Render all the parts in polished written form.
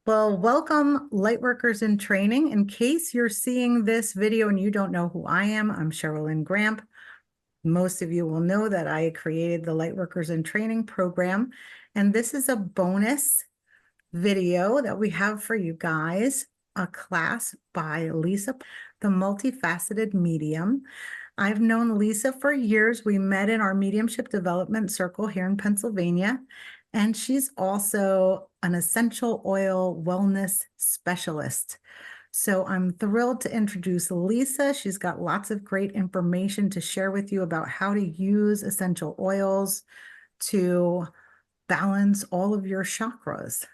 Well, welcome Lightworkers in Training. In case you're seeing this video and you don't know who I am, I'm Sherilyn Gramp. Most of you will know that I created the Lightworkers in Training program, and this is a bonus video that we have for you guys, a class by Lisa, the multifaceted medium. I've known Lisa for years. We met in our mediumship development circle here in Pennsylvania, and she's also an essential oil wellness specialist. So I'm thrilled to introduce Lisa. She's got lots of great information to share with you about how to use essential oils to balance all of your chakras.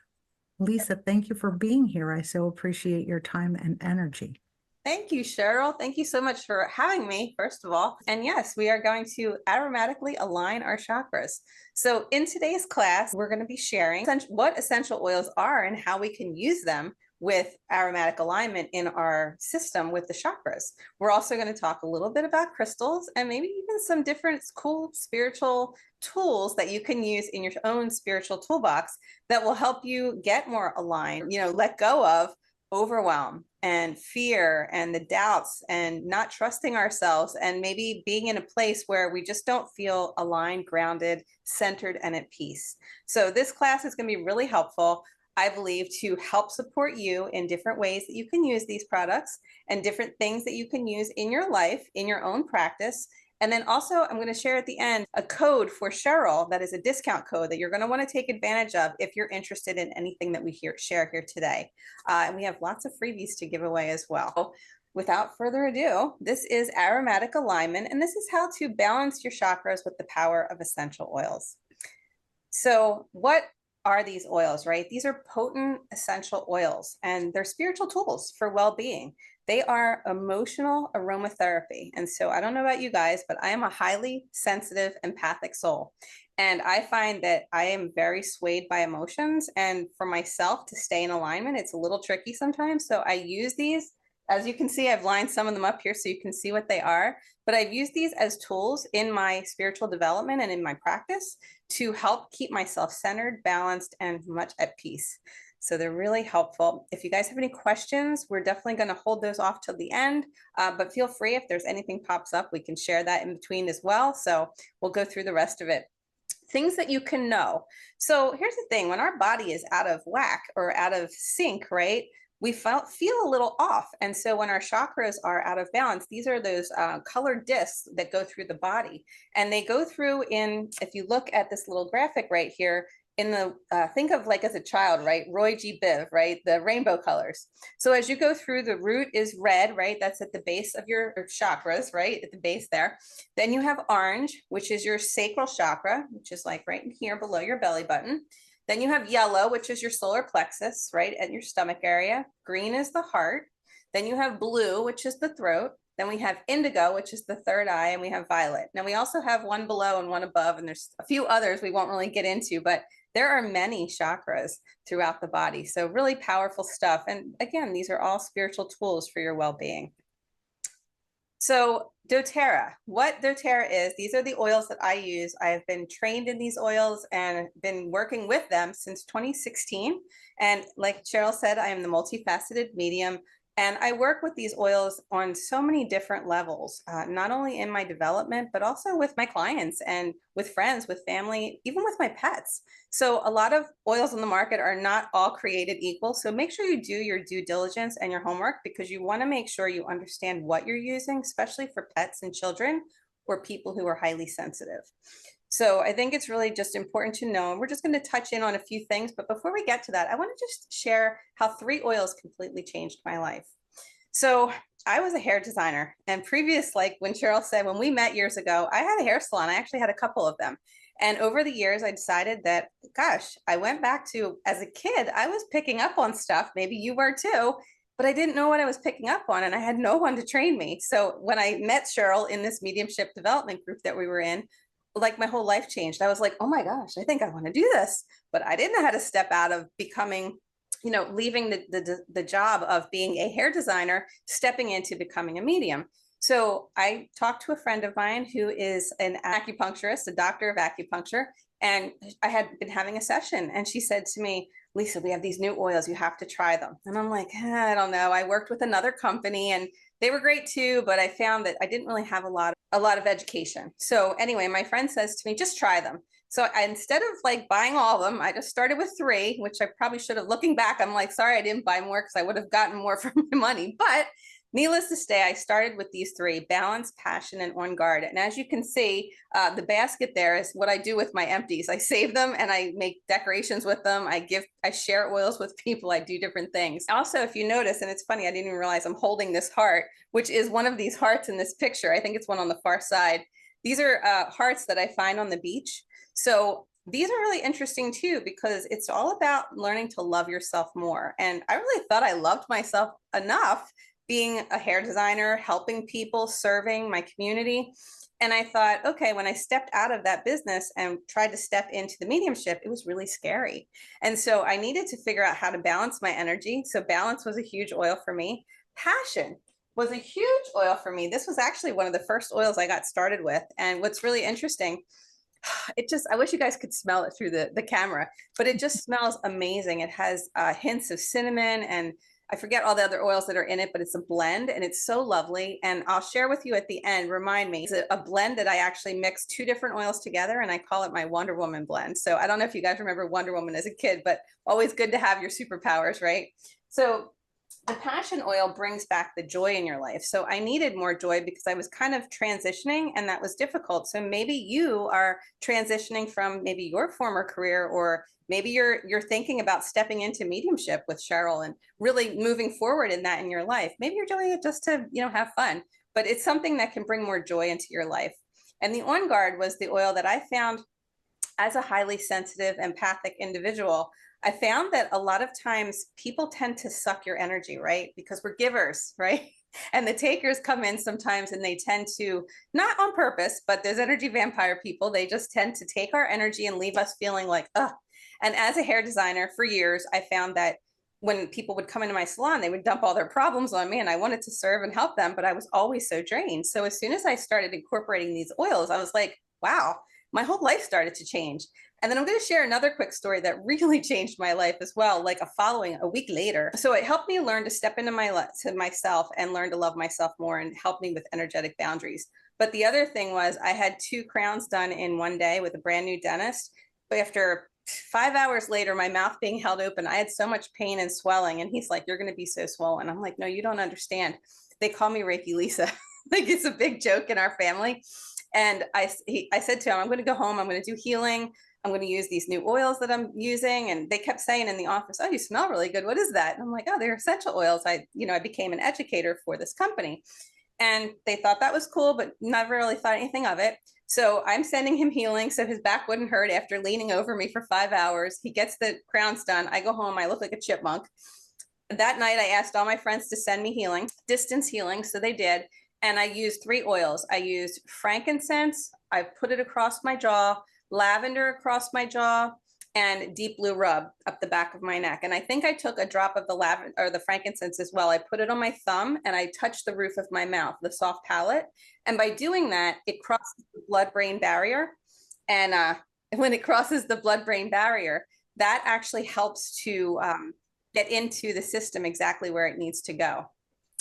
Lisa, thank you for being here. I so appreciate your time and energy. Thank you, Cheryl. Thank you so much for having me, first of all. And yes, we are going to aromatically align our chakras. So in today's class, we're going to be sharing what essential oils are and how we can use them with aromatic alignment in our system with the chakras. We're also going to talk a little bit about crystals and maybe even some different cool spiritual tools that you can use in your own spiritual toolbox that will help you get more aligned, let go of overwhelm and fear and the doubts and not trusting ourselves and maybe being in a place where we just don't feel aligned, grounded, centered, and at peace. So this class is going to be really helpful, I believe, to help support you in different ways that you can use these products and different things that you can use in your life, in your own practice. And then also, I'm going to share at the end a code for Cheryl that is a discount code that you're going to want to take advantage of if you're interested in anything that we share here today. And we have lots of freebies to give away as well. Without further ado, this is Aromatic Alignment, and this is how to balance your chakras with the power of essential oils. So what are these oils, right? These are potent essential oils, and they're spiritual tools for well-being. They are emotional aromatherapy. And so I don't know about you guys, but I am a highly sensitive, empathic soul. And I find that I am very swayed by emotions. And for myself to stay in alignment, it's a little tricky sometimes. So I use these. As you can see, I've lined some of them up here so you can see what they are. But I've used these as tools in my spiritual development and in my practice to help keep myself centered, balanced, and much at peace. So they're really helpful. If you guys have any questions, we're definitely going to hold those off till the end, but feel free if there's anything pops up, we can share that in between as well. So we'll go through the rest of it. Things that you can know. So here's the thing, when our body is out of whack or out of sync, right? We feel a little off. And so when our chakras are out of balance, these are those colored discs that go through the body. And they go through if you look at this little graphic right here, in the, think of like as a child, right? Roy G. Biv, right? The rainbow colors. So as you go through, the root is red, right? That's at the base of your chakras, right? At the base there. Then you have orange, which is your sacral chakra, which is like right in here below your belly button. Then you have yellow, which is your solar plexus, right at your stomach area. Green is the heart. Then you have blue, which is the throat. Then we have indigo, which is the third eye, and we have violet. Now we also have one below and one above, and there's a few others we won't really get into, but there are many chakras throughout the body. So really powerful stuff. And again, these are all spiritual tools for your well-being. So doTERRA, what doTERRA is, these are the oils that I use. I've been trained in these oils and been working with them since 2016. And like Cheryl said, I am the multifaceted medium. And I work with these oils on so many different levels, not only in my development, but also with my clients and with friends, with family, even with my pets. So a lot of oils on the market are not all created equal. So make sure you do your due diligence and your homework, because you want to make sure you understand what you're using, especially for pets and children or people who are highly sensitive. So I think it's really just important to know, and we're just going to touch in on a few things. But before we get to that, I want to just share how 3 oils completely changed my life. So I was a hair designer, and like when Cheryl said, when we met years ago, I had a hair salon. I actually had a couple of them. And over the years, I decided that, gosh, I went back to, as a kid, I was picking up on stuff. Maybe you were too, but I didn't know what I was picking up on, and I had no one to train me. So when I met Cheryl in this mediumship development group that we were in, like my whole life changed. I was like, oh my gosh, I think I want to do this. But I didn't know how to step out of becoming, leaving the job of being a hair designer, stepping into becoming a medium. So I talked to a friend of mine who is an acupuncturist, a doctor of acupuncture, and I had been having a session, and she said to me, Lisa, we have these new oils, you have to try them. And I'm like, I don't know. I worked with another company and they were great too, but I found that I didn't really have a lot of education. So anyway, my friend says to me, just try them. So instead of like buying all of them, I just started with 3, which I probably should have. Looking back, I'm like, sorry, I didn't buy more because I would have gotten more for my money. But needless to say, I started with these 3: balance, passion, and on guard. And as you can see, the basket there is what I do with my empties. I save them and I make decorations with them. I share oils with people. I do different things. Also, if you notice, and it's funny, I didn't even realize I'm holding this heart, which is one of these hearts in this picture. I think it's one on the far side. These are hearts that I find on the beach. So these are really interesting too, because it's all about learning to love yourself more. And I really thought I loved myself enough being a hair designer, helping people, serving my community. And I thought, okay, when I stepped out of that business and tried to step into the mediumship, it was really scary. And so I needed to figure out how to balance my energy. So balance was a huge oil for me. Passion was a huge oil for me. This was actually one of the first oils I got started with. And what's really interesting, I wish you guys could smell it through the camera, but it just smells amazing. It has hints of cinnamon, and I forget all the other oils that are in it, but it's a blend and it's so lovely. And I'll share with you at the end, remind me, it's a blend that I actually mix 2 different oils together, and I call it my Wonder Woman blend. So I don't know if you guys remember Wonder Woman as a kid, but always good to have your superpowers, right? So the passion oil brings back the joy in your life. So I needed more joy because I was kind of transitioning and that was difficult. So maybe you are transitioning from maybe your former career, or maybe you're thinking about stepping into mediumship with Cheryl and really moving forward in that in your life. Maybe you're doing it just to, have fun, but it's something that can bring more joy into your life. And the On Guard was the oil that I found as a highly sensitive, empathic individual. I found that a lot of times people tend to suck your energy, right? Because we're givers, right? And the takers come in sometimes and they tend to, not on purpose, but there's energy vampire people. They just tend to take our energy and leave us feeling like, ugh. And as a hair designer for years, I found that when people would come into my salon, they would dump all their problems on me and I wanted to serve and help them, but I was always so drained. So as soon as I started incorporating these oils, I was like, wow, my whole life started to change. And then I'm going to share another quick story that really changed my life as well, like a week later. So it helped me learn to step into myself and learn to love myself more, and help me with energetic boundaries. But the other thing was I had 2 crowns done in one day with a brand new dentist. But after 5 hours later, my mouth being held open, I had so much pain and swelling. And he's like, you're going to be so swollen. I'm like, no, you don't understand. They call me Reiki Lisa. Like, it's a big joke in our family. And I said to him, I'm going to go home. I'm going to do healing. I'm going to use these new oils that I'm using. And they kept saying in the office, oh, you smell really good. What is that? And I'm like, oh, they're essential oils. I became an educator for this company. And they thought that was cool, but never really thought anything of it. So I'm sending him healing so his back wouldn't hurt after leaning over me for 5 hours. He gets the crowns done. I go home. I look like a chipmunk. That night, I asked all my friends to send me healing, distance healing. So they did. And I used 3 oils. I used frankincense. I put it across my jaw, lavender across my jaw, and deep blue rub up the back of my neck. And I think I took a drop of the lavender or the frankincense as well. I put it on my thumb and I touched the roof of my mouth, the soft palate. And by doing that, it crosses the blood-brain barrier. And when it crosses the blood-brain barrier, that actually helps to get into the system exactly where it needs to go.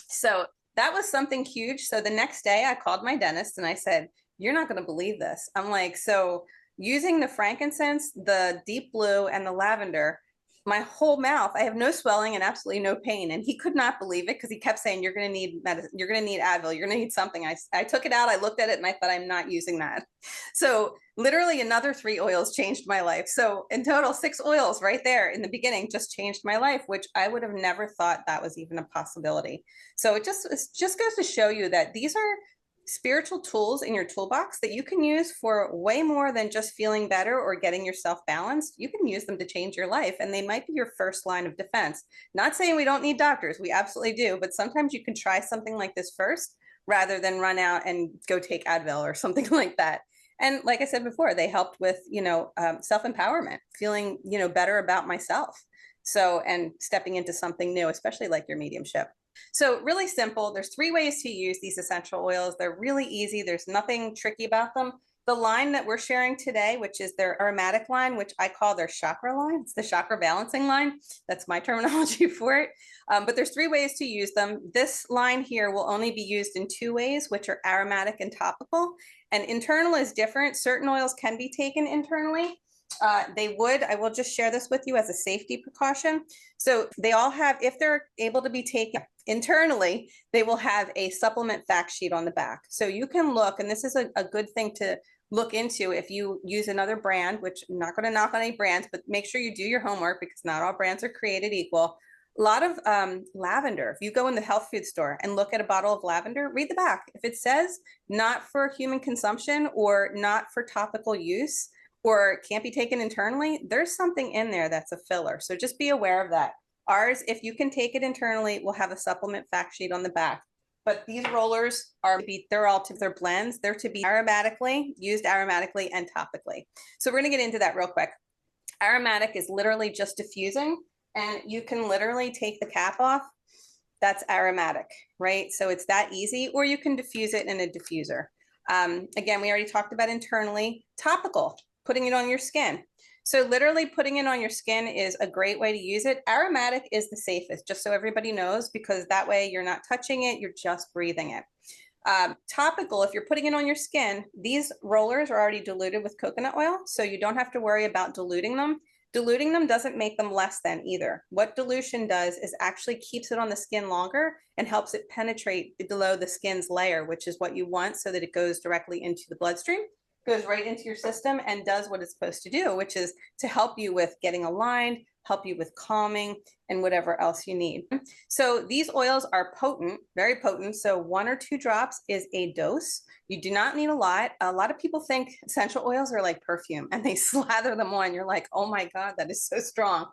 So that was something huge. So the next day I called my dentist and I said, you're not going to believe this. I'm like, so using the frankincense, the deep blue, and the lavender, my whole mouth, I have no swelling and absolutely no pain. And he could not believe it because he kept saying, you're going to need medicine, you're going to need Advil, you're going to need something. I took it out, I looked at it, and I thought, I'm not using that. So literally another 3 oils changed my life. So in total, 6 oils right there in the beginning just changed my life, which I would have never thought that was even a possibility. So it just goes to show you that these are spiritual tools in your toolbox that you can use for way more than just feeling better or getting yourself balanced. You can use them to change your life, and they might be your first line of defense. Not saying we don't need doctors, we absolutely do, but sometimes you can try something like this first rather than run out and go take Advil or something like that. And like I said before, they helped with, self-empowerment, feeling, better about myself. So, and stepping into something new, especially like your mediumship. So really simple. There's 3 ways to use these essential oils. They're really easy. There's nothing tricky about them. The line that we're sharing today, which is their aromatic line, which I call their chakra line. It's the chakra balancing line. That's my terminology for it. But there's 3 ways to use them. This line here will only be used in 2 ways, which are aromatic and topical. And internal is different. Certain oils can be taken internally. I will just share this with you as a safety precaution. So they all have, if they're able to be taken internally, they will have a supplement fact sheet on the back. So you can look, and this is a good thing to look into if you use another brand, which I'm not going to knock on any brands, but make sure you do your homework because not all brands are created equal. A lot of lavender. If you go in the health food store and look at a bottle of lavender, read the back. If it says not for human consumption or not for topical use, or can't be taken internally, there's something in there that's a filler. So just be aware of that. Ours, if you can take it internally, we'll have a supplement fact sheet on the back. But these rollers they're blends. They're to be used aromatically and topically. So we're gonna get into that real quick. Aromatic is literally just diffusing, and you can literally take the cap off. That's aromatic, right? So it's that easy, or you can diffuse it in a diffuser. Again, we already talked about internally. Topical, putting it on your skin. So literally putting it on your skin is a great way to use it. Aromatic is the safest, just so everybody knows, because that way you're not touching it, you're just breathing it. Topical, if you're putting it on your skin, these rollers are already diluted with coconut oil, so you don't have to worry about diluting them. Diluting them doesn't make them less than either. What dilution does is actually keeps it on the skin longer and helps it penetrate below the skin's layer, which is what you want so that it goes directly into the bloodstream, goes right into your system and does what it's supposed to do, which is to help you with getting aligned, help you with calming, and whatever else you need. So these oils are potent, very potent. So 1 or 2 drops is a dose. You do not need a lot. A lot of people think essential oils are like perfume and they slather them on. You're like, oh my God, that is so strong.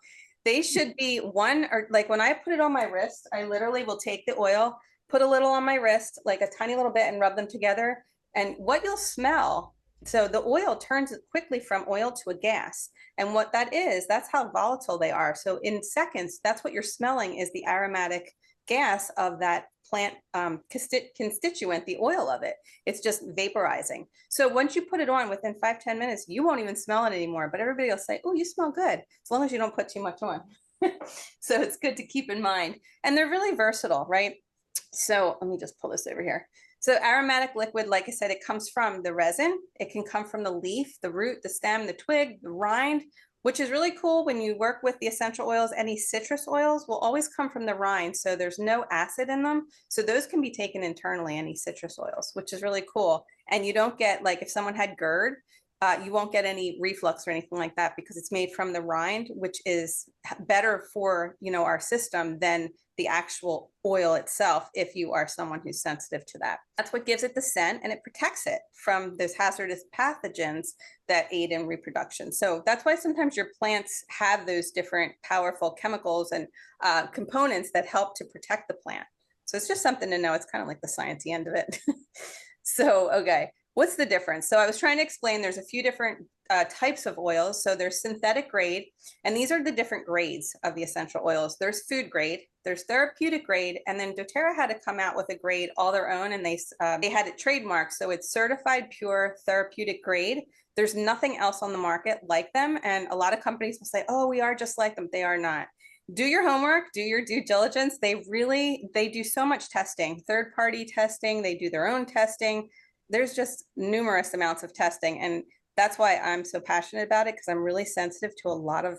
They should be 1, or like when I put it on my wrist, I literally will take the oil, put a little on my wrist, like a tiny little bit, and rub them together. And what you'll smell, so the oil turns quickly from oil to a gas. And what that is, that's how volatile they are. So in seconds, that's what you're smelling is the aromatic gas of that plant constituent, the oil of it. It's just vaporizing. So once you put it on, within 5-10 minutes, you won't even smell it anymore. But everybody will say, oh, you smell good, as long as you don't put too much on. So it's good to keep in mind. And they're really versatile, right? So let me just pull this over here. So aromatic liquid, like I said, it comes from the resin. It can come from the leaf, the root, the stem, the twig, the rind, which is really cool when you work with the essential oils. Any citrus oils will always come from the rind. So there's no acid in them. So those can be taken internally, any citrus oils, which is really cool. And you don't get, like if someone had GERD, you won't get any reflux or anything like that because it's made from the rind, which is better for, our system than the actual oil itself if you are someone who's sensitive to that. That's what gives it the scent, and it protects it from those hazardous pathogens that aid in reproduction. So that's why sometimes your plants have those different powerful chemicals and components that help to protect the plant. So it's just something to know. It's kind of like the sciencey end of it. So, okay. What's the difference? So I was trying to explain there's a few different types of oils. So there's synthetic grade, and these are the different grades of the essential oils. There's food grade, there's therapeutic grade, and then doTERRA had to come out with a grade all their own, and they had it trademarked. So it's certified pure therapeutic grade. There's nothing else on the market like them. And a lot of companies will say, oh, we are just like them. They are not. Do your homework, do your due diligence. They do so much testing, third-party testing. They do their own testing. There's just numerous amounts of testing. And that's why I'm so passionate about it, because I'm really sensitive to a lot of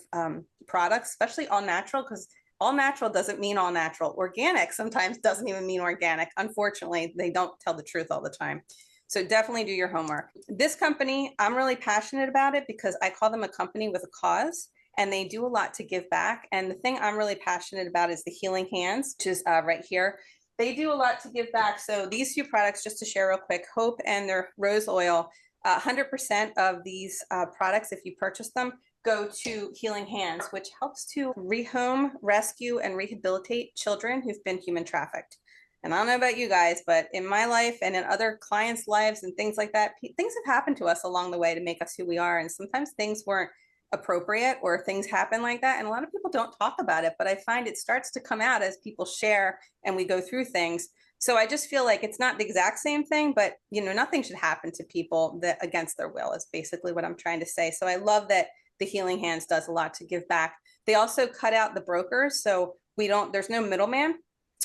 products, especially all natural, because all natural doesn't mean all natural. Organic sometimes doesn't even mean organic. Unfortunately, they don't tell the truth all the time. So definitely do your homework. This company, I'm really passionate about it because I call them a company with a cause, and they do a lot to give back. And the thing I'm really passionate about is the healing hands, which is right here. They do a lot to give back. So these 2 products, just to share real quick, Hope and their rose oil, 100% of these products, if you purchase them, go to Healing Hands, which helps to rehome, rescue, and rehabilitate children who've been human trafficked. And I don't know about you guys, but in my life and in other clients' lives and things like that, things have happened to us along the way to make us who we are. And sometimes things weren't appropriate or things happen like that. And a lot of people don't talk about it, but I find it starts to come out as people share and we go through things. So I just feel like it's not the exact same thing, but nothing should happen to people that against their will is basically what I'm trying to say. So I love that the Healing Hands does a lot to give back. They also cut out the brokers, so there's no middleman.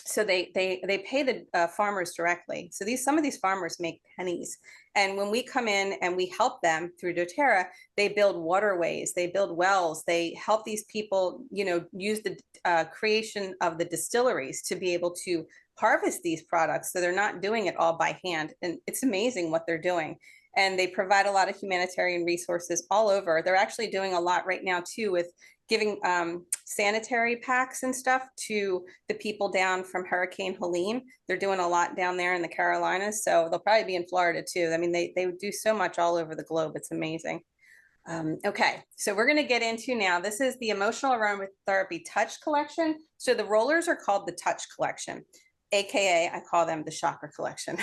So they pay the farmers directly. So some of these farmers make pennies. And when we come in and we help them through doTERRA, they build waterways, they build wells, they help these people, use the creation of the distilleries to be able to harvest these products. So they're not doing it all by hand. And it's amazing what they're doing. And they provide a lot of humanitarian resources all over. They're actually doing a lot right now too with giving sanitary packs and stuff to the people down from Hurricane Helene. They're doing a lot down there in the Carolinas. So they'll probably be in Florida too. I mean, they do so much all over the globe. It's amazing. Okay, so we're going to get into now, this is the Emotional Aromatherapy Touch Collection. So the rollers are called the Touch Collection, AKA I call them the Chakra Collection.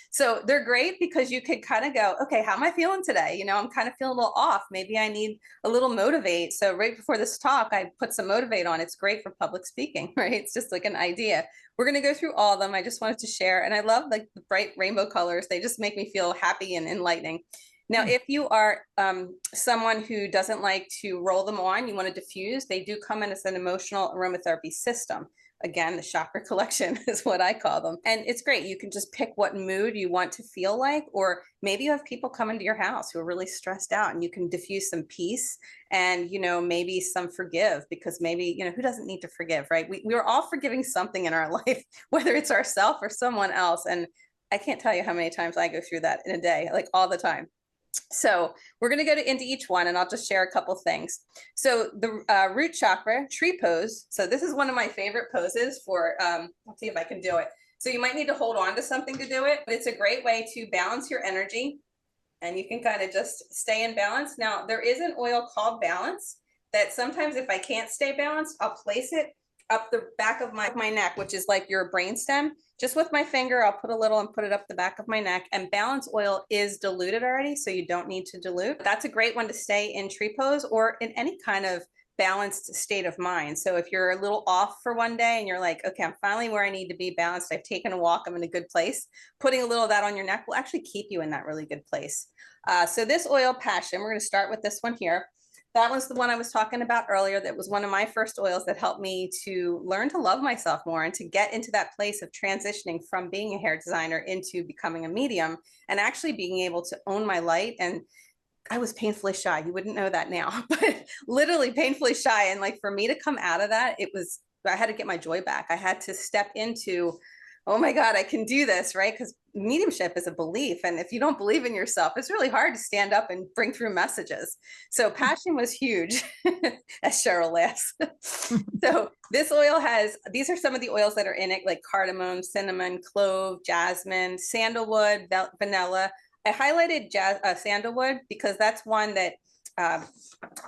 So they're great because you could kind of go, okay, how am I feeling today? I'm kind of feeling a little off. Maybe I need a little motivate. So right before this talk, I put some motivate on. It's great for public speaking, right? It's just like an idea. We're going to go through all of them. I just wanted to share. And I love like the bright rainbow colors. They just make me feel happy and enlightening. Now, if you are someone who doesn't like to roll them on, you want to diffuse, they do come in as an emotional aromatherapy system. Again, the Chakra Collection is what I call them. And it's great. You can just pick what mood you want to feel like, or maybe you have people come into your house who are really stressed out and you can diffuse some peace and, maybe some forgive, because maybe, who doesn't need to forgive, right? We're all forgiving something in our life, whether it's ourselves or someone else. And I can't tell you how many times I go through that in a day, like all the time. So we're going to go into each one and I'll just share a couple things. So the root chakra, tree pose. So this is one of my favorite poses for, I'll see if I can do it. So you might need to hold on to something to do it, but it's a great way to balance your energy and you can kind of just stay in balance. Now there is an oil called Balance that sometimes if I can't stay balanced, I'll place it up the back of my neck, which is like your brainstem. Just with my finger, I'll put a little and put it up the back of my neck. And Balance oil is diluted already, so you don't need to dilute. That's a great one to stay in tree pose or in any kind of balanced state of mind. So if you're a little off for one day and you're like, okay, I'm finally where I need to be balanced, I've taken a walk, I'm in a good place, putting a little of that on your neck will actually keep you in that really good place. So this oil, Passion, we're going to start with this one here. That was the one I was talking about earlier. That was one of my first oils that helped me to learn to love myself more and to get into that place of transitioning from being a hair designer into becoming a medium and actually being able to own my light. And I was painfully shy. You wouldn't know that now, but literally painfully shy. And like for me to come out of that, I had to get my joy back. I had to step into, oh my God, I can do this, right? Because mediumship is a belief. And if you don't believe in yourself, it's really hard to stand up and bring through messages. So Passion was huge, as Cheryl laughs. So this oil these are some of the oils that are in it, like cardamom, cinnamon, clove, jasmine, sandalwood, vanilla. I highlighted sandalwood because that's one that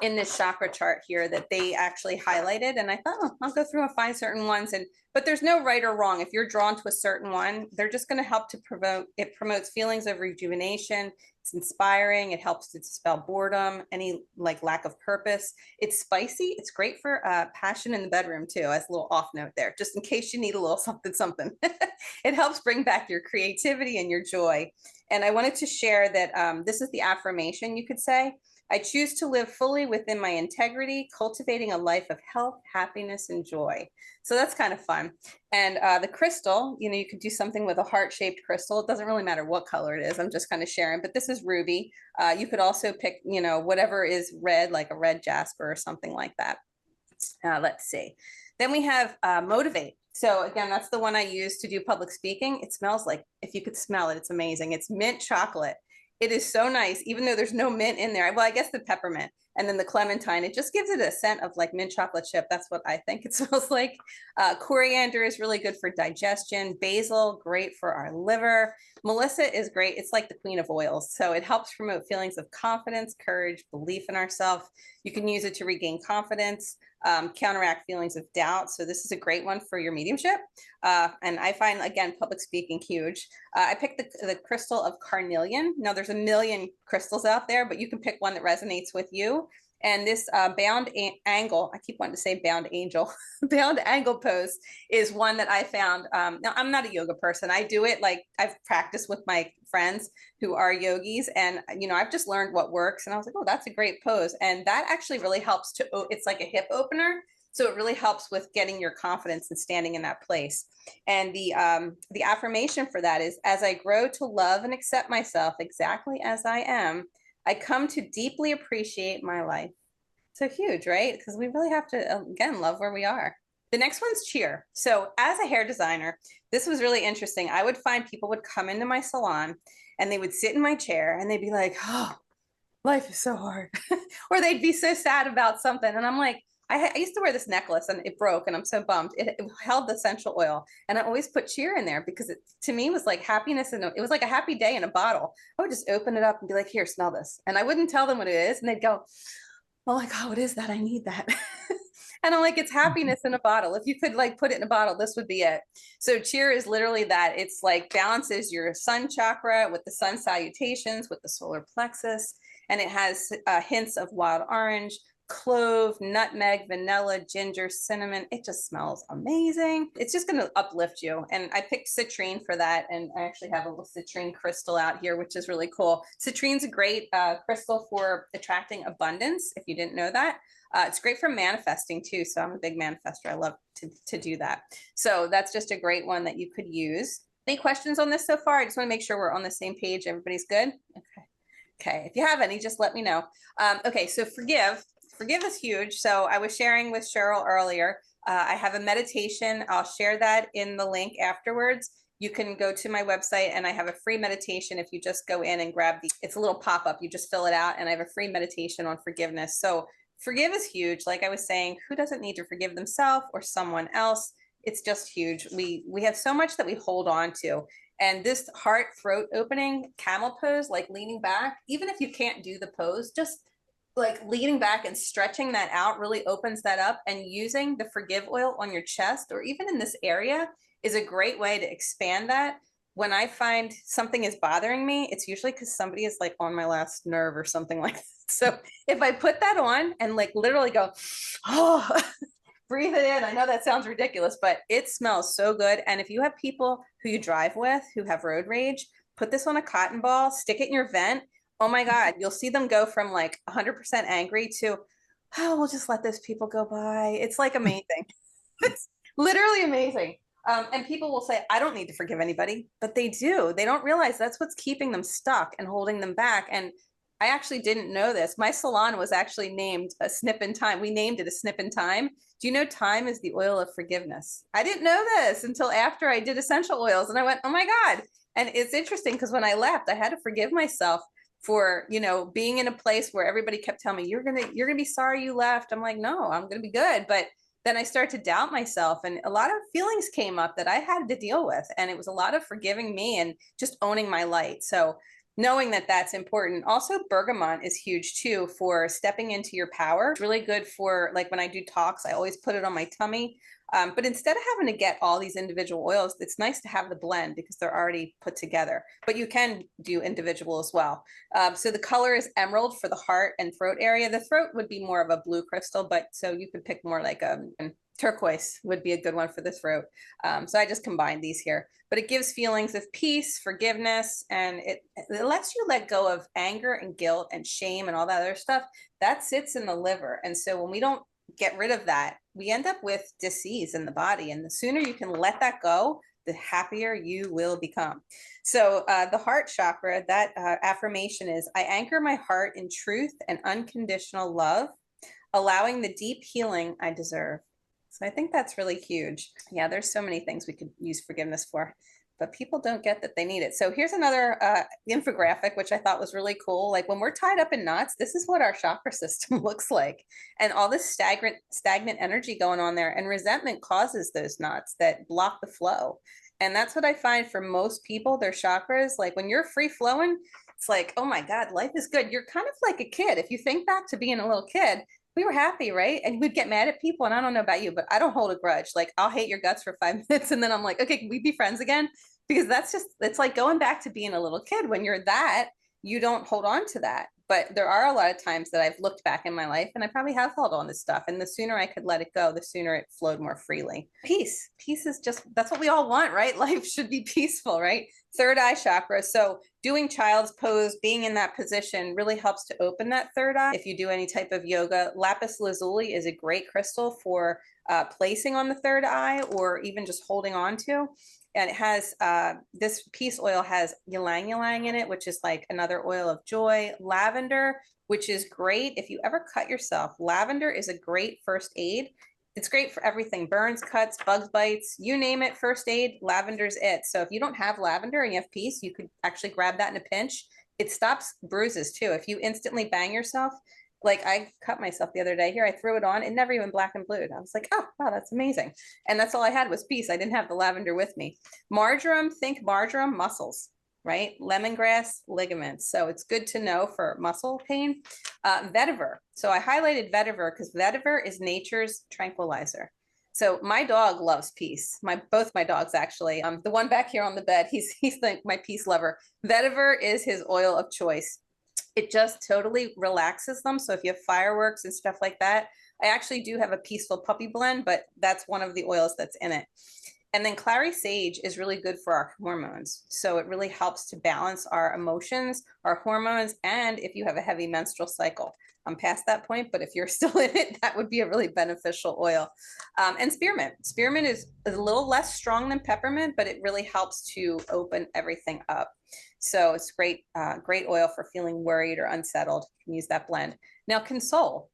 in this chakra chart here that they actually highlighted. And I thought, oh, I'll go through and find certain ones. But there's no right or wrong. If you're drawn to a certain one, they're just going to help to promote. It promotes feelings of rejuvenation. It's inspiring. It helps to dispel boredom, any like lack of purpose. It's spicy. It's great for passion in the bedroom too, as a little off note there, just in case you need a little something. It helps bring back your creativity and your joy. And I wanted to share that this is the affirmation, you could say. I choose to live fully within my integrity, cultivating a life of health, happiness, and joy. So that's kind of fun. And the crystal, you could do something with a heart-shaped crystal. It doesn't really matter what color it is. I'm just kind of sharing, but this is ruby. You could also pick, whatever is red, like a red jasper or something like that. Let's see. Then we have motivate. So again, that's the one I use to do public speaking. It smells like, if you could smell it, it's amazing. It's mint chocolate. It is so nice, even though there's no mint in there. Well, I guess the peppermint and then the clementine, it just gives it a scent of like mint chocolate chip. That's what I think it smells like. Coriander is really good for digestion. Basil, great for our liver. Melissa is great. It's like the queen of oils. So it helps promote feelings of confidence, courage, belief in ourselves. You can use it to regain confidence, counteract feelings of doubt. So this is a great one for your mediumship. And I find, again, public speaking huge. I picked the crystal of carnelian. Now there's a million crystals out there, but you can pick one that resonates with you. And this angle, I keep wanting to say bound angel, bound angle pose is one that I found. Now, I'm not a yoga person. I do it like I've practiced with my friends who are yogis, and I've just learned what works. And I was like, oh, that's a great pose. And that actually really helps it's like a hip opener. So it really helps with getting your confidence and standing in that place. And the affirmation for that is, as I grow to love and accept myself exactly as I am, I come to deeply appreciate my life. So huge, right? Because we really have to, again, love where we are. The next one's cheer. So as a hair designer, this was really interesting. I would find people would come into my salon and they would sit in my chair and they'd be like, oh, life is so hard. Or they'd be so sad about something. And I'm like, I used to wear this necklace and it broke and I'm so bummed. It held the essential oil. And I always put cheer in there because it, to me, was like happiness. And it was like a happy day in a bottle. I would just open it up and be like, here, smell this. And I wouldn't tell them what it is. And they'd go, oh my God, what is that? I need that. And I'm like, it's happiness in a bottle. If you could like put it in a bottle, this would be it. So cheer is literally that. It's like balances your sun chakra with the sun salutations, with the solar plexus. And it has hints of wild orange, clove, nutmeg, vanilla, ginger, cinnamon. It just smells amazing. It's just going to uplift you. And I picked citrine for that. And I actually have a little citrine crystal out here, which is really cool. Citrine's a great crystal for attracting abundance, if you didn't know that. It's great for manifesting too. So I'm a big manifester. I love to do that. So that's just a great one that you could use. Any questions on this so far? I just want to make sure we're on the same page. Everybody's good? Okay. Okay. If you have any, just let me know. Okay. So forgive is huge. So I was sharing with Cheryl earlier. I have a meditation. I'll share that in the link afterwards. You can go to my website and I have a free meditation. If you just go in and grab it's a little pop-up, you just fill it out and I have a free meditation on forgiveness. So forgive is huge. Like I was saying, who doesn't need to forgive themselves or someone else? It's just huge. We have so much that we hold on to. And this heart throat opening camel pose, like leaning back, even if you can't do the pose, just like leaning back and stretching that out really opens that up. And using the forgive oil on your chest or even in this area is a great way to expand that. When I find something is bothering me, it's usually because somebody is like on my last nerve or something like that. So if I put that on and like literally go, oh, breathe it in. I know that sounds ridiculous, but it smells so good. And if you have people who you drive with who have road rage, put this on a cotton ball, stick it in your vent. Oh my God, you'll see them go from like 100% angry to, oh, we'll just let those people go by. It's like amazing. It's literally amazing. And people will say, I don't need to forgive anybody, but they do. They don't realize that's what's keeping them stuck and holding them back. And I actually didn't know this. My salon was actually named a snip in time. We named it a snip in time. Do you know thyme is the oil of forgiveness? I didn't know this until after I did essential oils. And I went, oh my God. And it's interesting because when I left, I had to forgive myself for, being in a place where everybody kept telling me, you're going to be sorry you left. I'm like, no, I'm going to be good. But then I started to doubt myself and a lot of feelings came up that I had to deal with. And it was a lot of forgiving me and just owning my light. So knowing that that's important. Also, bergamot is huge too for stepping into your power. It's really good for like when I do talks, I always put it on my tummy. But instead of having to get all these individual oils, it's nice to have the blend because they're already put together, but you can do individual as well. So the color is emerald for the heart and throat area. The throat would be more of a blue crystal, but so you could pick more like a turquoise would be a good one for the throat. So I just combined these here, but it gives feelings of peace, forgiveness, and it lets you let go of anger and guilt and shame and all that other stuff that sits in the liver. And so when we don't get rid of that, we end up with disease in the body. And the sooner you can let that go, the happier you will become. So the heart chakra, that affirmation is, I anchor my heart in truth and unconditional love, allowing the deep healing I deserve. So I think that's really huge. Yeah, there's so many things we could use forgiveness for, but people don't get that they need it. So here's another infographic, which I thought was really cool. Like when we're tied up in knots, this is what our chakra system looks like. And all this stagnant energy going on there, and resentment causes those knots that block the flow. And that's what I find for most people, their chakras, like when you're free flowing, it's like, oh my God, life is good. You're kind of like a kid. If you think back to being a little kid, we were happy, right? And we'd get mad at people. And I don't know about you, but I don't hold a grudge. Like I'll hate your guts for 5 minutes. And then I'm like, okay, can we be friends again? Because it's like going back to being a little kid when you're that. you don't hold on to that. But there are a lot of times that I've looked back in my life and I probably have held on to stuff. And the sooner I could let it go, the sooner it flowed more freely. Peace. Peace is just, that's what we all want, right? Life should be peaceful, right? Third eye chakra. So doing child's pose, being in that position really helps to open that third eye. If you do any type of yoga, lapis lazuli is a great crystal for placing on the third eye or even just holding on to. And it has, this peace oil has ylang ylang in it, which is like another oil of joy. Lavender, which is great. If you ever cut yourself, lavender is a great first aid. It's great for everything, burns, cuts, bugs bites, you name it, first aid, lavender's it. So if you don't have lavender and you have peace, you could actually grab that in a pinch. It stops bruises too. If you instantly bang yourself, like I cut myself the other day here, I threw it on, it never even black and blued. I was like, oh, wow, that's amazing. And that's all I had was peace. I didn't have the lavender with me. Marjoram, think marjoram, muscles, right? Lemongrass, ligaments. So it's good to know for muscle pain. Vetiver. So I highlighted vetiver because vetiver is nature's tranquilizer. So my dog loves peace. Both my dogs actually. The one back here on the bed, he's like my peace lover. Vetiver is his oil of choice. It just totally relaxes them. So if you have fireworks and stuff like that, I actually do have a peaceful puppy blend, but that's one of the oils that's in it. And then clary sage is really good for our hormones. So it really helps to balance our emotions, our hormones, and if you have a heavy menstrual cycle. I'm past that point, but if you're still in it, that would be a really beneficial oil. And spearmint. Spearmint is a little less strong than peppermint, but it really helps to open everything up. So it's great, great oil for feeling worried or unsettled. You can use that blend. Now, console.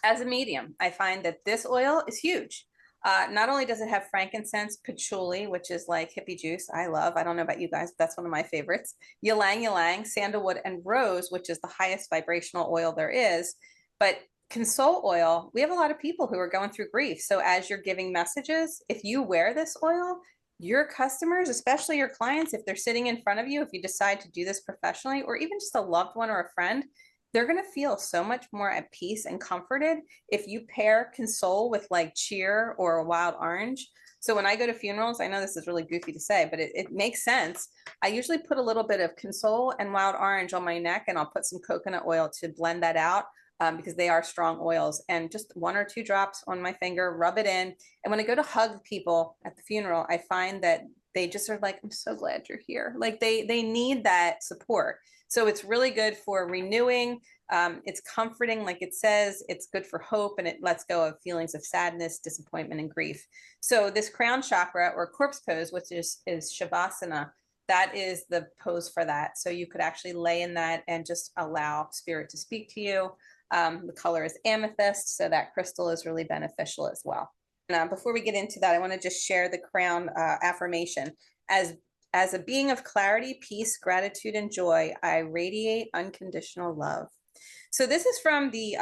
As a medium, I find that this oil is huge. Not only does it have frankincense, patchouli, which is like hippie juice, I love. I don't know about you guys, but that's one of my favorites. Ylang ylang, sandalwood, and rose, which is the highest vibrational oil there is. But console oil, we have a lot of people who are going through grief. So as you're giving messages, if you wear this oil, your customers, especially your clients, if they're sitting in front of you, if you decide to do this professionally, or even just a loved one or a friend, they're going to feel so much more at peace and comforted if you pair console with like cheer or a wild orange. So when I go to funerals, I know this is really goofy to say, but it makes sense. I usually put a little bit of console and wild orange on my neck, and I'll put some coconut oil to blend that out. Because they are strong oils, and just 1 or 2 drops on my finger, rub it in. And when I go to hug people at the funeral, I find that they just are like, I'm so glad you're here. Like they need that support. So it's really good for renewing. It's comforting, like it says, it's good for hope, and it lets go of feelings of sadness, disappointment, and grief. So this crown chakra or corpse pose, which is Shavasana, that is the pose for that. So you could actually lay in that and just allow spirit to speak to you. The color is amethyst, so that crystal is really beneficial as well. Now, before we get into that, I want to just share the crown affirmation. As a being of clarity, peace, gratitude, and joy, I radiate unconditional love. So this is from the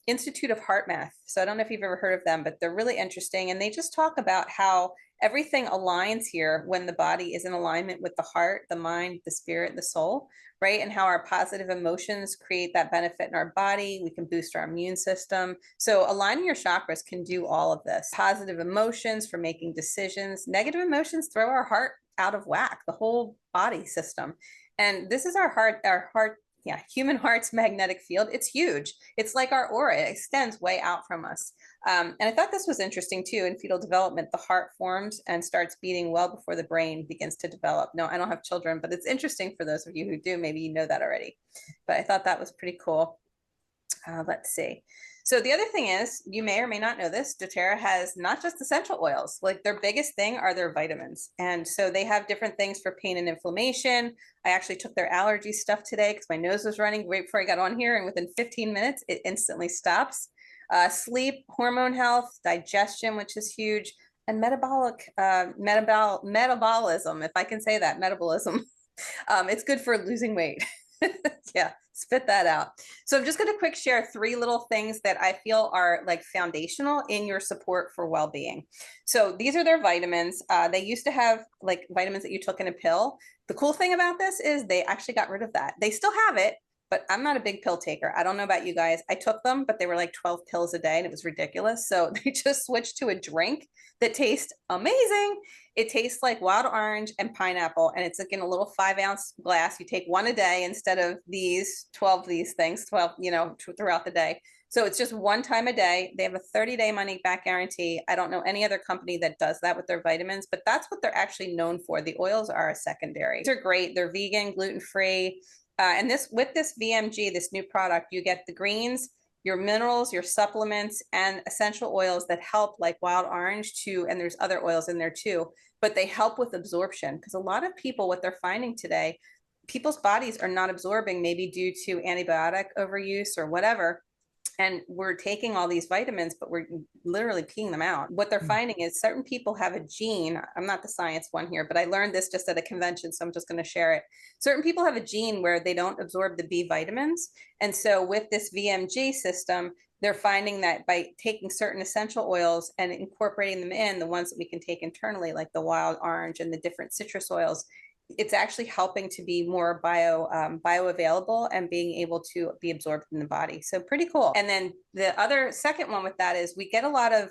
Institute of Heart Math. So I don't know if you've ever heard of them, but they're really interesting. And they just talk about how everything aligns here when the body is in alignment with the heart, the mind, the spirit, the soul, right? And how our positive emotions create that benefit in our body. We can boost our immune system. So aligning your chakras can do all of this. Positive emotions for making decisions. Negative emotions throw our heart out of whack, the whole body system. And this is our heart, human heart's magnetic field. It's huge. It's like our aura. It extends way out from us. And I thought this was interesting too. In fetal development, the heart forms and starts beating well before the brain begins to develop. No, I don't have children, but it's interesting for those of you who do. Maybe you know that already. But I thought that was pretty cool. Let's see. So the other thing is, you may or may not know this, doTERRA has not just essential oils, like their biggest thing are their vitamins. And so they have different things for pain and inflammation. I actually took their allergy stuff today because my nose was running right before I got on here, and within 15 minutes, it instantly stops. Sleep, hormone health, digestion, which is huge, and metabolism, if I can say that, metabolism. It's good for losing weight. Yeah, spit that out. So I'm just going to quick share 3 little things that I feel are like foundational in your support for well-being. So these are their vitamins. They used to have like vitamins that you took in a pill. The cool thing about this is they actually got rid of that. They still have it, but I'm not a big pill taker. I don't know about you guys. I took them, but they were like 12 pills a day and it was ridiculous. So they just switched to a drink that tastes amazing. It tastes like wild orange and pineapple, and it's like in a little 5-ounce glass. You take one a day instead of these 12 of these things, 12, throughout the day. So it's just one time a day. They have a 30-day money back guarantee. I don't know any other company that does that with their vitamins, but that's what they're actually known for. The oils are a secondary. They're great. They're vegan, gluten-free. And with this VMG, this new product, you get the greens, your minerals, your supplements, and essential oils that help, like wild orange too. And there's other oils in there too, but they help with absorption, because a lot of people, what they're finding today, people's bodies are not absorbing, maybe due to antibiotic overuse or whatever. And we're taking all these vitamins, but we're literally peeing them out. What they're finding is certain people have a gene. I'm not the science one here, but I learned this just at a convention, so I'm just going to share it. Certain people have a gene where they don't absorb the B vitamins. And so with this VMG system, they're finding that by taking certain essential oils and incorporating them in, the ones that we can take internally, like the wild orange and the different citrus oils, it's actually helping to be more bioavailable and being able to be absorbed in the body. So pretty cool. And then the other second one with that is we get a lot of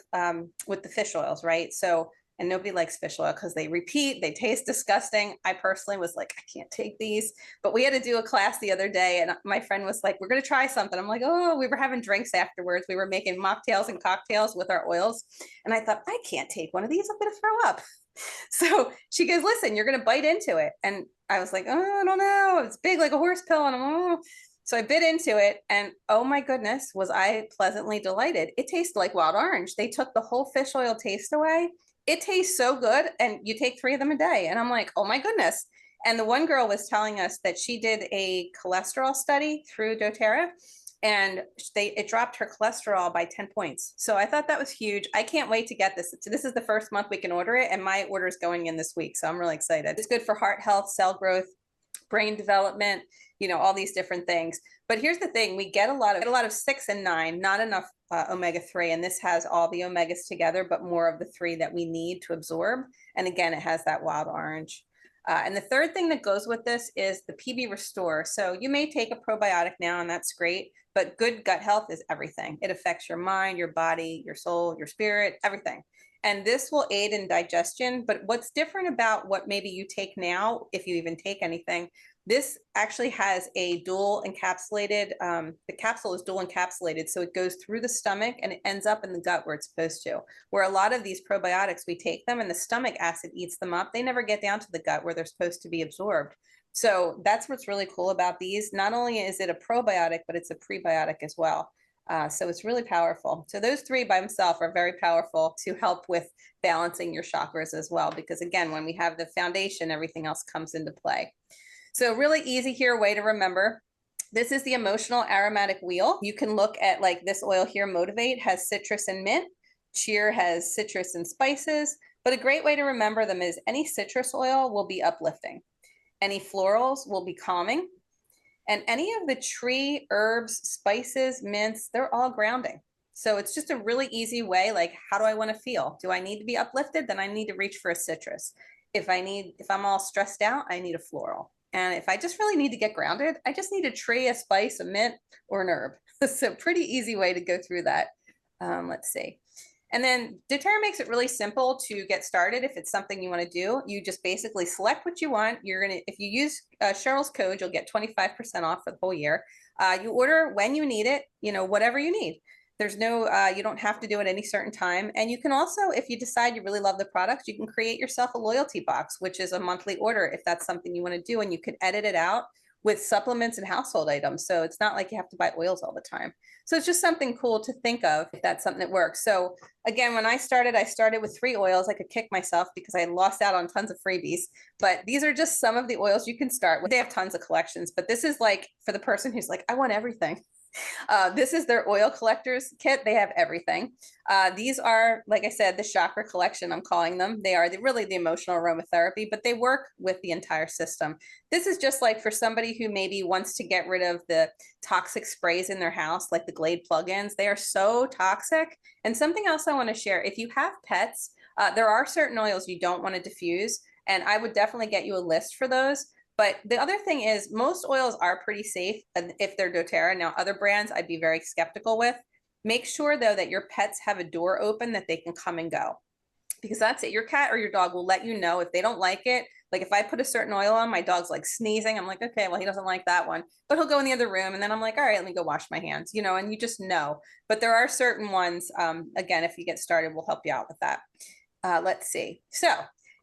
with the fish oils, right? So, and nobody likes fish oil because they repeat, they taste disgusting. I personally was like, I can't take these, but we had to do a class the other day and my friend was like, we're going to try something. I'm like, oh, we were having drinks afterwards. We were making mocktails and cocktails with our oils. And I thought, I can't take one of these. I'm going to throw up. So she goes, listen, you're going to bite into it. And I was like, oh, I don't know. It's big like a horse pill. And so I bit into it. And oh my goodness, was I pleasantly delighted. It tasted like wild orange. They took the whole fish oil taste away. It tastes so good. And you take 3 of them a day. And I'm like, oh my goodness. And the one girl was telling us that she did a cholesterol study through doTERRA, and it dropped her cholesterol by 10 points. So I thought that was huge. I can't wait to get this. So this is the first month we can order it, and my order is going in this week. So I'm really excited. It's good for heart health, cell growth, brain development, all these different things. But here's the thing, we get a lot of 6 and 9, not enough omega-3. And this has all the omegas together, but more of the 3 that we need to absorb. And again, it has that wild orange. And the third thing that goes with this is the PB Restore. So you may take a probiotic now, and that's great, but good gut health is everything. It affects your mind, your body, your soul, your spirit, everything. And this will aid in digestion. But what's different about what maybe you take now, if you even take anything, this actually has a dual encapsulated, the capsule is dual encapsulated. So it goes through the stomach and it ends up in the gut where it's supposed to. Where a lot of these probiotics, we take them and the stomach acid eats them up. They never get down to the gut where they're supposed to be absorbed. So that's what's really cool about these. Not only is it a probiotic, but it's a prebiotic as well. So it's really powerful. So those 3 by themselves are very powerful to help with balancing your chakras as well. Because again, when we have the foundation, everything else comes into play. So really easy here, way to remember. This is the emotional aromatic wheel. You can look at like this oil here, Motivate, has citrus and mint. Cheer has citrus and spices. But a great way to remember them is any citrus oil will be uplifting. Any florals will be calming. And any of the tree, herbs, spices, mints, they're all grounding. So it's just a really easy way, like, how do I want to feel? Do I need to be uplifted? Then I need to reach for a citrus. If I'm all stressed out, I need a floral. And if I just really need to get grounded, I just need a tree, a spice, a mint, or an herb. So pretty easy way to go through that. Let's see. And then doTERRA makes it really simple to get started. If it's something you want to do, you just basically select what you want. If you use Cheryl's code, you'll get 25% off for the whole year. You order when you need it, whatever you need. There's no, you don't have to do it any certain time. And you can also, if you decide you really love the products, you can create yourself a loyalty box, which is a monthly order if that's something you want to do. And you can edit it out with supplements and household items. So it's not like you have to buy oils all the time. So it's just something cool to think of if that's something that works. So again, when I started with 3 oils. I could kick myself because I lost out on tons of freebies, but these are just some of the oils you can start with. They have tons of collections, but this is like for the person who's like, I want everything. This is their oil collectors kit. They have everything. These are, like I said, the chakra collection, I'm calling them. They are really the emotional aromatherapy, but they work with the entire system. This is just like for somebody who maybe wants to get rid of the toxic sprays in their house, like the Glade plugins. They are so toxic. And something else I want to share, if you have pets, there are certain oils you don't want to diffuse, and I would definitely get you a list for those. But the other thing is most oils are pretty safe if they're doTERRA. Now, other brands I'd be very skeptical with. Make sure though that your pets have a door open that they can come and go, because that's it. Your cat or your dog will let you know if they don't like it. Like if I put a certain oil on, my dog's like sneezing. I'm like, okay, well, he doesn't like that one, but he'll go in the other room. And then I'm like, all right, let me go wash my hands, you know, and you just know. But there are certain ones, again, if you get started, we'll help you out with that. Let's see. So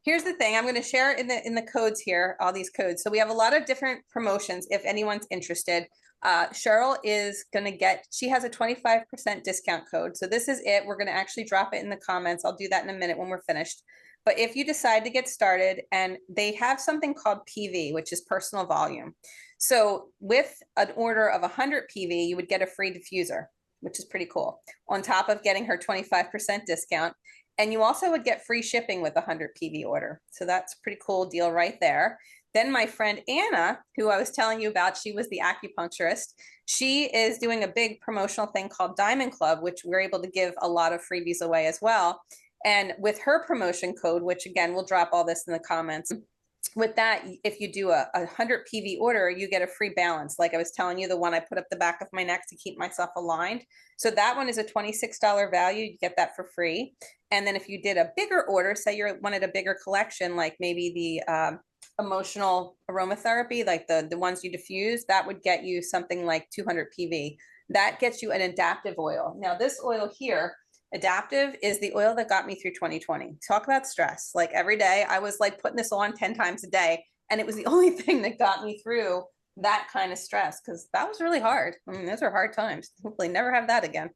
here's the thing. I'm going to share in the codes here, all these codes. So we have a lot of different promotions if anyone's interested. Cheryl is going to get, she has a 25% discount code. So this is it. We're going to actually drop it in the comments. I'll do that in a minute when we're finished. But if you decide to get started, and they have something called PV, which is personal volume. So with an order of 100 PV, you would get a free diffuser, which is pretty cool, on top of getting her 25% discount. And you also would get free shipping with a 100 PV order. So that's a pretty cool deal right there. Then my friend Anna, who I was telling you about, she was the acupuncturist. She is doing a big promotional thing called Diamond Club, which we're able to give a lot of freebies away as well. And with her promotion code, which again, we'll drop all this in the comments. With that, if you do a 100 PV order, you get a free balance. Like I was telling you, the one I put up the back of my neck to keep myself aligned. So that one is a $26 value. You get that for free. And then if you did a bigger order, say you wanted a bigger collection, like maybe the emotional aromatherapy, like the ones you diffuse, that would get you something like 200 PV. That gets you an adaptive oil. Now this oil here, adaptive, is the oil that got me through 2020. Talk about stress. Like every day I was like putting this on 10 times a day, and it was the only thing that got me through that kind of stress, because that was really hard. I mean, those are hard times. Hopefully never have that again.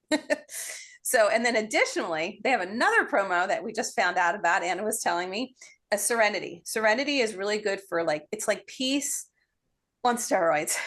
So, and then additionally, they have another promo that we just found out about. Anna was telling me, a Serenity. Serenity is really good for like, it's like peace on steroids.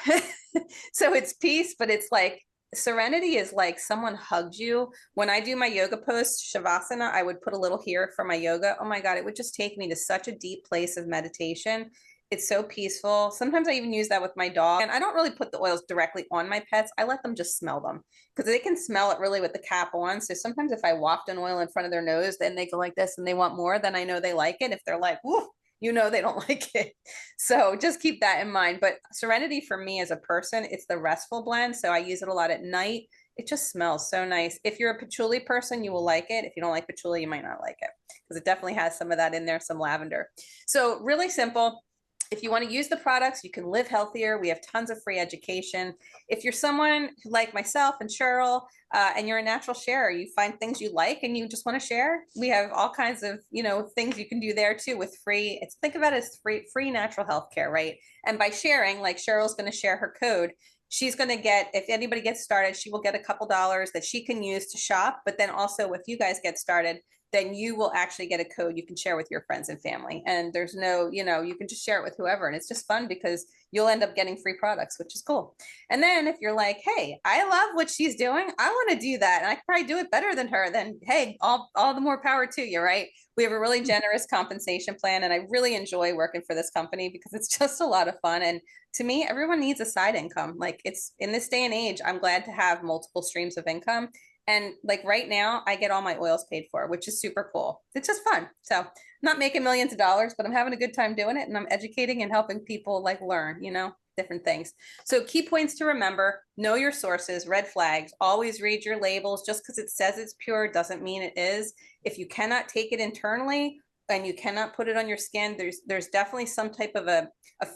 So it's peace, but it's like, Serenity is like someone hugged you. When I do my yoga pose, Shavasana, I would put a little here for my yoga. Oh my God, it would just take me to such a deep place of meditation. It's so peaceful. Sometimes I even use that with my dog. And I don't really put the oils directly on my pets. I let them just smell them, because they can smell it really with the cap on. So sometimes if I waft an oil in front of their nose, then they go like this and they want more, then I know they like it. If they're like, woo, you know they don't like it. So just keep that in mind. But Serenity for me as a person, it's the restful blend. So I use it a lot at night. It just smells so nice. If you're a patchouli person, you will like it. If you don't like patchouli, you might not like it, because it definitely has some of that in there, some lavender. So really simple. If you want to use the products, you can live healthier. We have tons of free education. If you're someone like myself and Cheryl, and you're a natural sharer, you find things you like and you just want to share, we have all kinds of, you know, things you can do there too with free. It's, think about it as free natural health care, right? And by sharing, like Cheryl's going to share her code, she's going to get, if anybody gets started, she will get a couple dollars that she can use to shop. But then also if you guys get started, then you will actually get a code you can share with your friends and family. And there's no, you know, you can just share it with whoever. And it's just fun because you'll end up getting free products, which is cool. And then if you're like, hey, I love what she's doing, I want to do that, and I can probably do it better than her, then hey, all the more power to you, right? We have a really generous compensation plan, and I really enjoy working for this company because it's just a lot of fun. And to me, everyone needs a side income. Like, it's in this day and age, I'm glad to have multiple streams of income. And like right now, I get all my oils paid for, which is super cool. It's just fun. So I'm not making millions of dollars, but I'm having a good time doing it. And I'm educating and helping people like learn, you know, different things. So key points to remember: know your sources, red flags, always read your labels. Just because it says it's pure doesn't mean it is. If you cannot take it internally and you cannot put it on your skin, there's definitely some type of a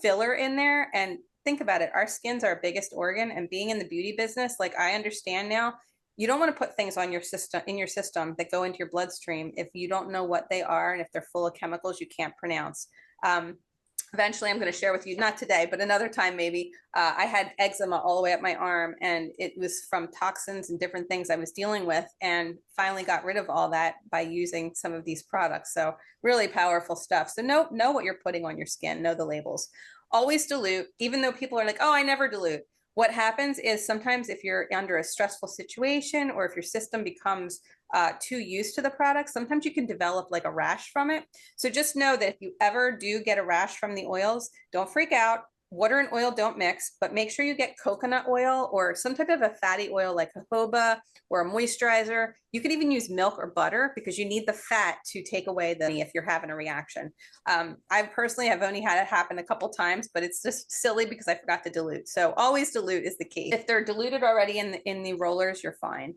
filler in there. And think about it. Our skin's our biggest organ, and being in the beauty business, like I understand now, you don't want to put things on your system, in your system, that go into your bloodstream if you don't know what they are and if they're full of chemicals you can't pronounce. Eventually, I'm going to share with you, not today, but another time maybe. I had eczema all the way up my arm, and it was from toxins and different things I was dealing with, and finally got rid of all that by using some of these products. So really powerful stuff. So know what you're putting on your skin, know the labels. Always dilute, even though people are like, oh, I never dilute. What happens is sometimes if you're under a stressful situation, or if your system becomes too used to the product, sometimes you can develop like a rash from it. So just know that if you ever do get a rash from the oils, don't freak out. Water and oil don't mix, but make sure you get coconut oil or some type of a fatty oil like jojoba or a moisturizer. You could even use milk or butter because you need the fat to take away the if you're having a reaction. I personally have only had it happen a couple times, but it's just silly because I forgot to dilute. So always dilute is the key. If they're diluted already in the rollers, you're fine.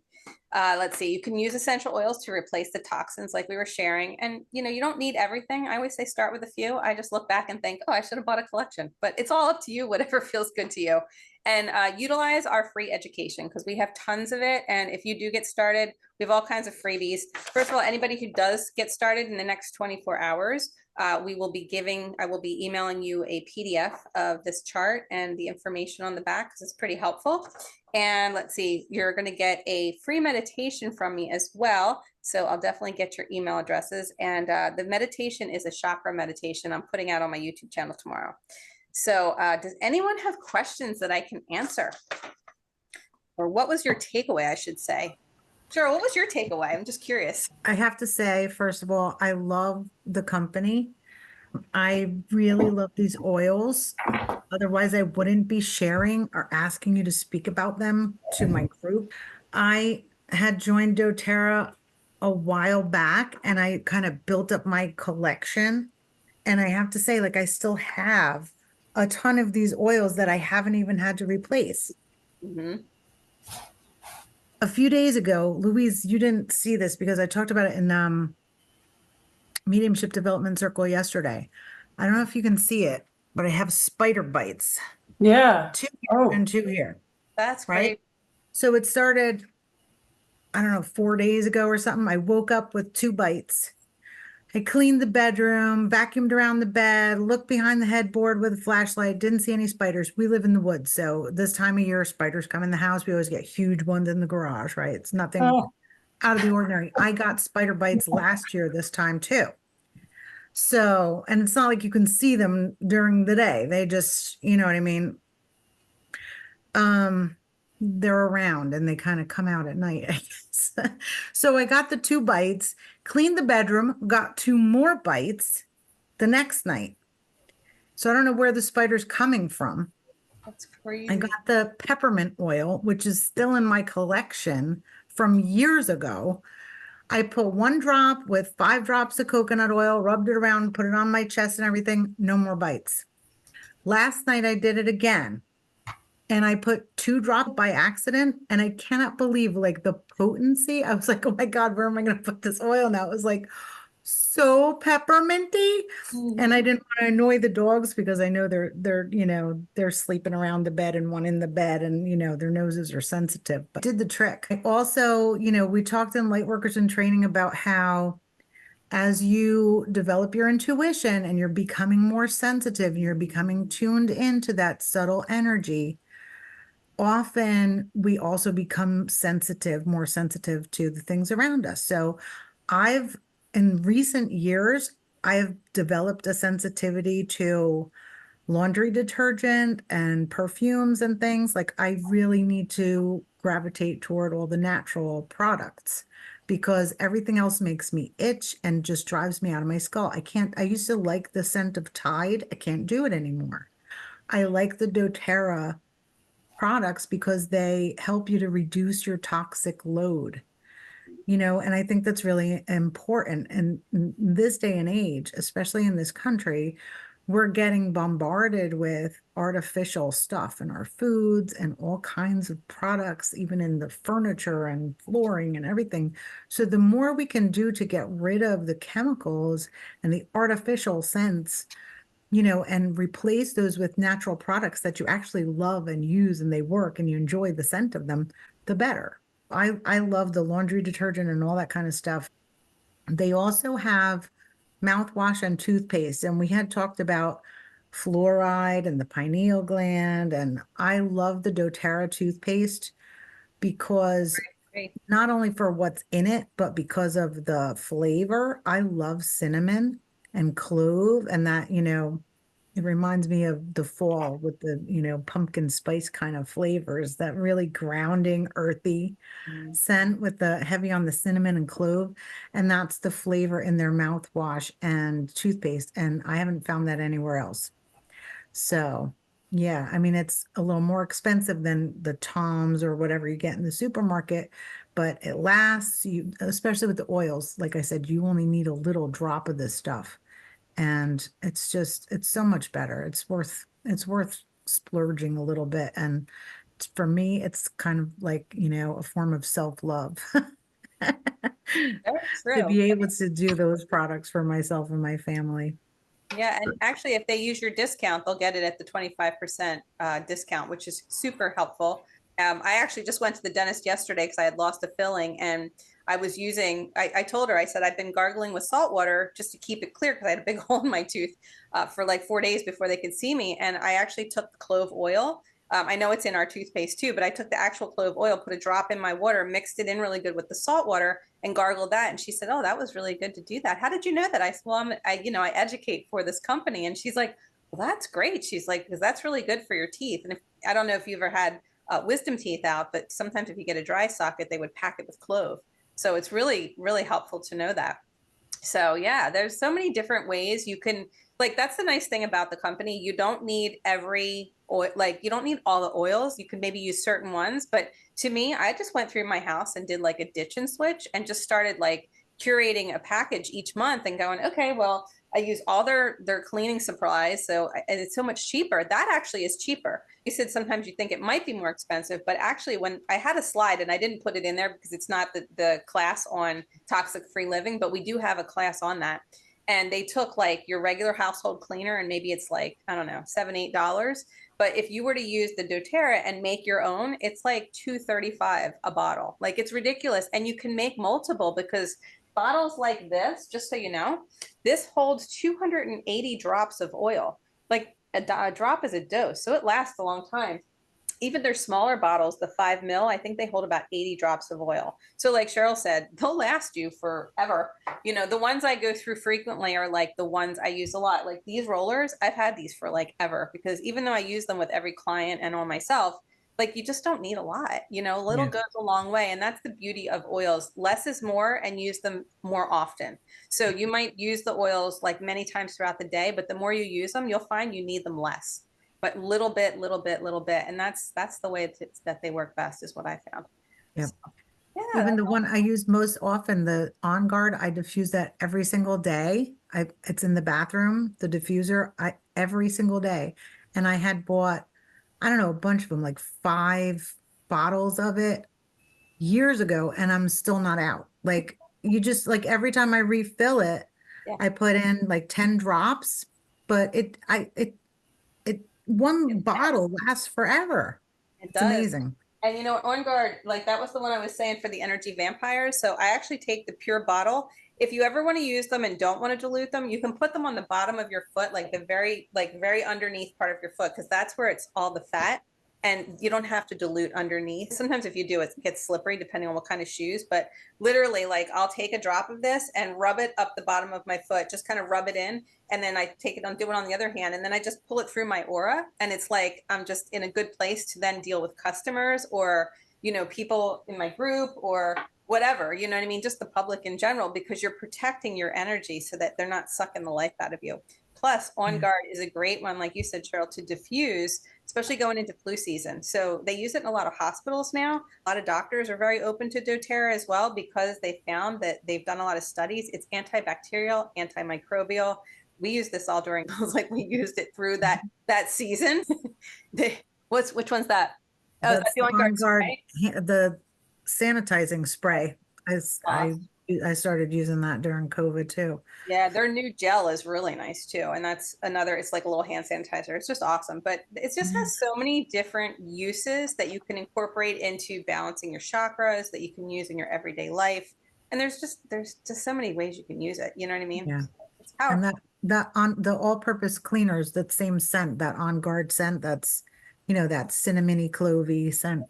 Let's see, you can use essential oils to replace the toxins like we were sharing. And, you don't need everything. I always say start with a few. I just look back and think, oh, I should have bought a collection, but it's all up to you, whatever feels good to you. And utilize our free education because we have tons of it. And if you do get started, we have all kinds of freebies. First of all, anybody who does get started in the next 24 hours, I will be emailing you a PDF of this chart and the information on the back because it's pretty helpful. And let's see, you're going to get a free meditation from me as well. So I'll definitely get your email addresses. And the meditation is a chakra meditation I'm putting out on my YouTube channel tomorrow. So does anyone have questions that I can answer? Or what was your takeaway, I should say? Cheryl, what was your takeaway? I'm just curious. I have to say, first of all, I love the company. I really love these oils. Otherwise, I wouldn't be sharing or asking you to speak about them to my group. I had joined doTERRA a while back and I kind of built up my collection. And I have to say, like, I still have a ton of these oils that I haven't even had to replace. Mm-hmm. A few days ago, Louise, you didn't see this because I talked about it in Mediumship Development Circle yesterday. I don't know if you can see it, but I have spider bites. Yeah. 2 here and 2 here. That's right? great. So it started, I don't know, 4 days ago or something. I woke up with 2 bites. I cleaned the bedroom, vacuumed around the bed, looked behind the headboard with a flashlight, didn't see any spiders. We live in the woods, so this time of year, spiders come in the house. We always get huge ones in the garage, right? It's nothing out of the ordinary. I got spider bites last year this time too. So, and it's not like you can see them during the day. They just, you know what I mean? They're around and they kind of come out at night, I guess. So I got the 2 bites, cleaned the bedroom, got 2 more bites the next night. So I don't know where the spider's coming from. That's crazy. I got the peppermint oil, which is still in my collection from years ago. I put 1 drop with 5 drops of coconut oil, rubbed it around, put it on my chest and everything. No more bites. Last night I did it again. And I put 2 drops by accident, and I cannot believe like the potency. I was like, oh my God, where am I going to put this oil now? It was like so pepperminty. And I didn't want to annoy the dogs because I know they're sleeping around the bed and one in the bed and, their noses are sensitive, but did the trick. I also, we talked in Lightworkers in training about how as you develop your intuition and you're becoming more sensitive and you're becoming tuned into that subtle energy, often we also become more sensitive to the things around us. So in recent years, I've developed a sensitivity to laundry detergent and perfumes and things. Like I really need to gravitate toward all the natural products because everything else makes me itch and just drives me out of my skull. I used to like the scent of Tide. I can't do it anymore. I like the doTERRA products because they help you to reduce your toxic load, and I think that's really important. And in this day and age, especially in this country, we're getting bombarded with artificial stuff in our foods and all kinds of products, even in the furniture and flooring and everything. So the more we can do to get rid of the chemicals and the artificial scents, and replace those with natural products that you actually love and use and they work and you enjoy the scent of them, the better. I love the laundry detergent and all that kind of stuff. They also have mouthwash and toothpaste, and we had talked about fluoride and the pineal gland, and I love the doTERRA toothpaste because not only for what's in it, but because of the flavor. I love cinnamon and clove, and that, it reminds me of the fall with the, pumpkin spice kind of flavors, that really grounding, earthy scent with the heavy on the cinnamon and clove. And that's the flavor in their mouthwash and toothpaste. And I haven't found that anywhere else. So yeah, I mean, it's a little more expensive than the Toms or whatever you get in the supermarket, but it lasts. You, especially with the oils, like I said, you only need a little drop of this stuff, and it's so much better. It's worth splurging a little bit, and for me, it's kind of like, a form of self-love Very to true. be able to do those products for myself and my family. Yeah, and actually, if they use your discount, they'll get it at the 25% discount, which is super helpful. I actually just went to the dentist yesterday because I had lost a filling, and I told her, I said, I've been gargling with salt water just to keep it clear because I had a big hole in my tooth for like 4 days before they could see me. And I actually took the clove oil. I know it's in our toothpaste too, but I took the actual clove oil, put a drop in my water, mixed it in really good with the salt water, and gargled that. And she said, "Oh, that was really good to do that. How did you know that?" I said, "Well, I educate for this company." And she's like, "Well, that's great." She's like, "Because that's really good for your teeth." And I don't know if you've ever had wisdom teeth out, but sometimes if you get a dry socket, they would pack it with clove. So it's really, really helpful to know that. So yeah, there's so many different ways you can, like, that's the nice thing about the company. You don't need every oil, like you don't need all the oils. You can maybe use certain ones, but to me, I just went through my house and did like a ditch and switch and just started like curating a package each month and going, okay, well, I use all their cleaning supplies, and it's so much cheaper. That actually is cheaper. You said sometimes you think it might be more expensive, but actually, when I had a slide and I didn't put it in there because it's not the class on toxic free living, but we do have a class on that. And they took like your regular household cleaner, and maybe it's like, I don't know, $7, $8. But if you were to use the doTERRA and make your own, it's like $2.35 a bottle. Like it's ridiculous. And you can make multiple because bottles like this, just so you know, this holds 280 drops of oil. Like a drop is a dose. So it lasts a long time. Even their smaller bottles, the 5 ml, I think they hold about 80 drops of oil. So like Cheryl said, they'll last you forever. The ones I go through frequently are like the ones I use a lot. Like these rollers, I've had these for like ever because even though I use them with every client and on myself, like you just don't need a lot. Little Yeah. goes a long way. And that's the beauty of oils. Less is more, and use them more often. So you might use the oils like many times throughout the day, but the more you use them, you'll find you need them less, but little bit, little bit, little bit. And that's the way that they work best, is what I found. Yeah. So, yeah. Even the one I use most often, the On Guard, I diffuse that every single day. It's in the bathroom, the diffuser, every single day. And I had bought, I don't know, a bunch of them, like 5 bottles of it years ago, and I'm still not out. Like you just like every time I refill it, Yeah. I put in like 10 drops, but it one bottle lasts forever. It It's does. amazing. And On Guard, like that was the one I was saying for the energy vampires. So I actually take the pure bottle. If you ever want to use them and don't want to dilute them, you can put them on the bottom of your foot, like the very underneath part of your foot, because that's where it's all the fat. And you don't have to dilute underneath. Sometimes if you do, it gets slippery depending on what kind of shoes. But literally, like I'll take a drop of this and rub it up the bottom of my foot, just kind of rub it in. And then I take it on, do it on the other hand, and then I just pull it through my aura. And it's like I'm just in a good place to then deal with customers or, people in my group or whatever, you know what I mean? Just the public in general, because you're protecting your energy so that they're not sucking the life out of you. Plus, On Yeah. Guard is a great one, like you said, Cheryl, to diffuse, especially going into flu season. So they use it in a lot of hospitals now. A lot of doctors are very open to doTERRA as well because they found that they've done a lot of studies. It's antibacterial, antimicrobial. We use this all during, like we used it through that season. Which one's that? Oh, that's That's the the On Guard On Guard, spray. the sanitizing spray. I, s- I Awesome. I started using that during COVID too. Yeah, their new gel is really nice too. And that's another, it's like a little hand sanitizer. It's just awesome. But it just Mhm. has so many different uses that you can incorporate into balancing your chakras that you can use in your everyday life. And there's just so many ways you can use it. You know what I mean? Yeah. It's And powerful. that on the all-purpose cleaners, that same scent, that On Guard scent, that's, that cinnamony clovey scent.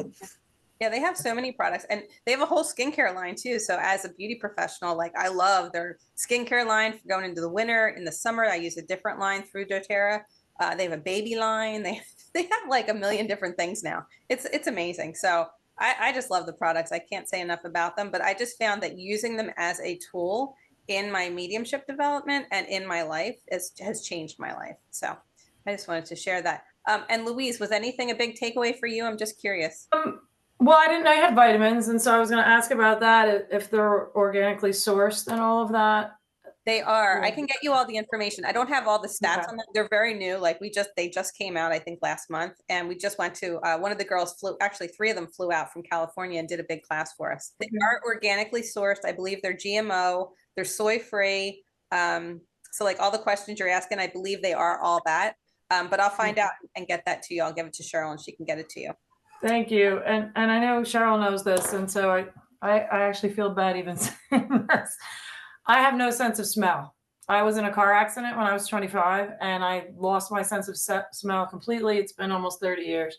Yeah, they have so many products, and they have a whole skincare line too. So as a beauty professional, like I love their skincare line for going into the winter. In the summer, I use a different line through doTERRA. They have a baby line. They have like a million different things now. It's amazing. So I just love the products. I can't say enough about them, but I just found that using them as a tool in my mediumship development and in my life has changed my life. So I just wanted to share that. And Louise, was anything a big takeaway for you? I'm just curious. Well, I didn't know you had vitamins, and so I was going to ask about that, if they're organically sourced and all of that. They are. I Yeah. can get you all the information. I don't have all the stats Okay. on them. They're very new. Like they just came out, I think last month. And we just went to, one of the girls actually 3 of them flew out from California and did a big class for us. They are organically sourced. I believe they're GMO, they're soy free. So like all the questions you're asking, I believe they are all that. But I'll find out and get that to you. I'll give it to Cheryl and she can get it to you. Thank you. And I know Cheryl knows this, and so I actually feel bad even saying this. I have no sense of smell. I was in a car accident when I was 25, and I lost my sense of smell completely. It's been almost 30 years.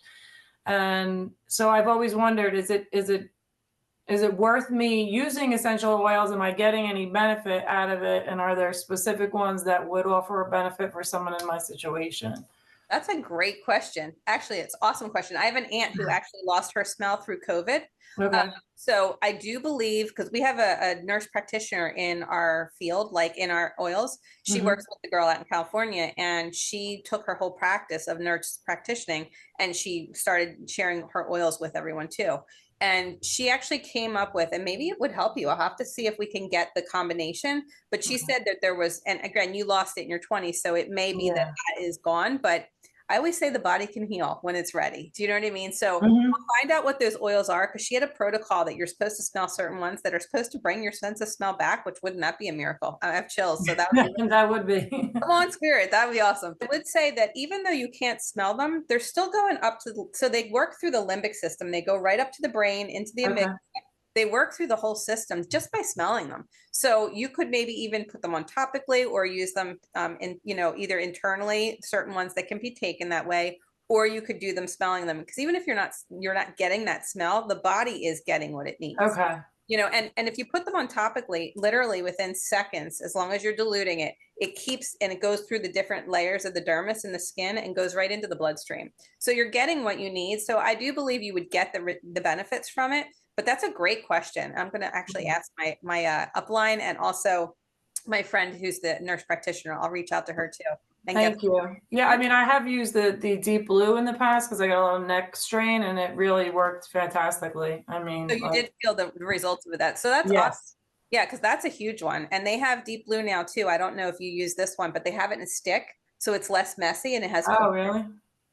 And so I've always wondered, is it worth me using essential oils? Am I getting any benefit out of it? And are there specific ones that would offer a benefit for someone in my situation? That's a great question. Actually, it's an awesome question. I have an aunt who actually lost her smell through COVID. Okay. So I do believe, because we have a nurse practitioner in our field, like in our oils, she works with the girl out in California, and she took her whole practice of nurse practicing and she started sharing her oils with everyone too. And she actually came up with, and maybe it would help you. I'll have to see if we can get the combination. But she said that there was, and again, you lost it in your 20s, so it may be that is gone. But I always say the body can heal when it's ready. Do you know what I mean? So we'll find out what those oils are, because she had a protocol that you're supposed to smell certain ones that are supposed to bring your sense of smell back, which wouldn't that be a miracle? I have chills. So that would be That would be. come on, spirit. That would be awesome. I would say that even though you can't smell them, they're still going up to so they work through the limbic system. They go right up to the brain, into the amygdala. They work through the whole system just by smelling them. So you could maybe even put them on topically or use them in, either internally, certain ones that can be taken that way, or you could do them smelling them. Because even if you're not getting that smell, the body is getting what it needs. Okay. And if you put them on topically, literally within seconds, as long as you're diluting it, it keeps, and it goes through the different layers of the dermis and the skin and goes right into the bloodstream. So you're getting what you need. So I do believe you would get the benefits from it. But that's a great question. I'm going to actually ask my upline and also my friend who's the nurse practitioner. I'll reach out to her too. Thank you. Yeah, I mean, I have used the deep blue in the past because I got a little neck strain, and it really worked fantastically. I mean, so you did feel the results of that. So that's awesome. Yeah, because that's a huge one. And they have deep blue now too. I don't know if you use this one, but they have it in a stick, so it's less messy, and it has. Oh, really?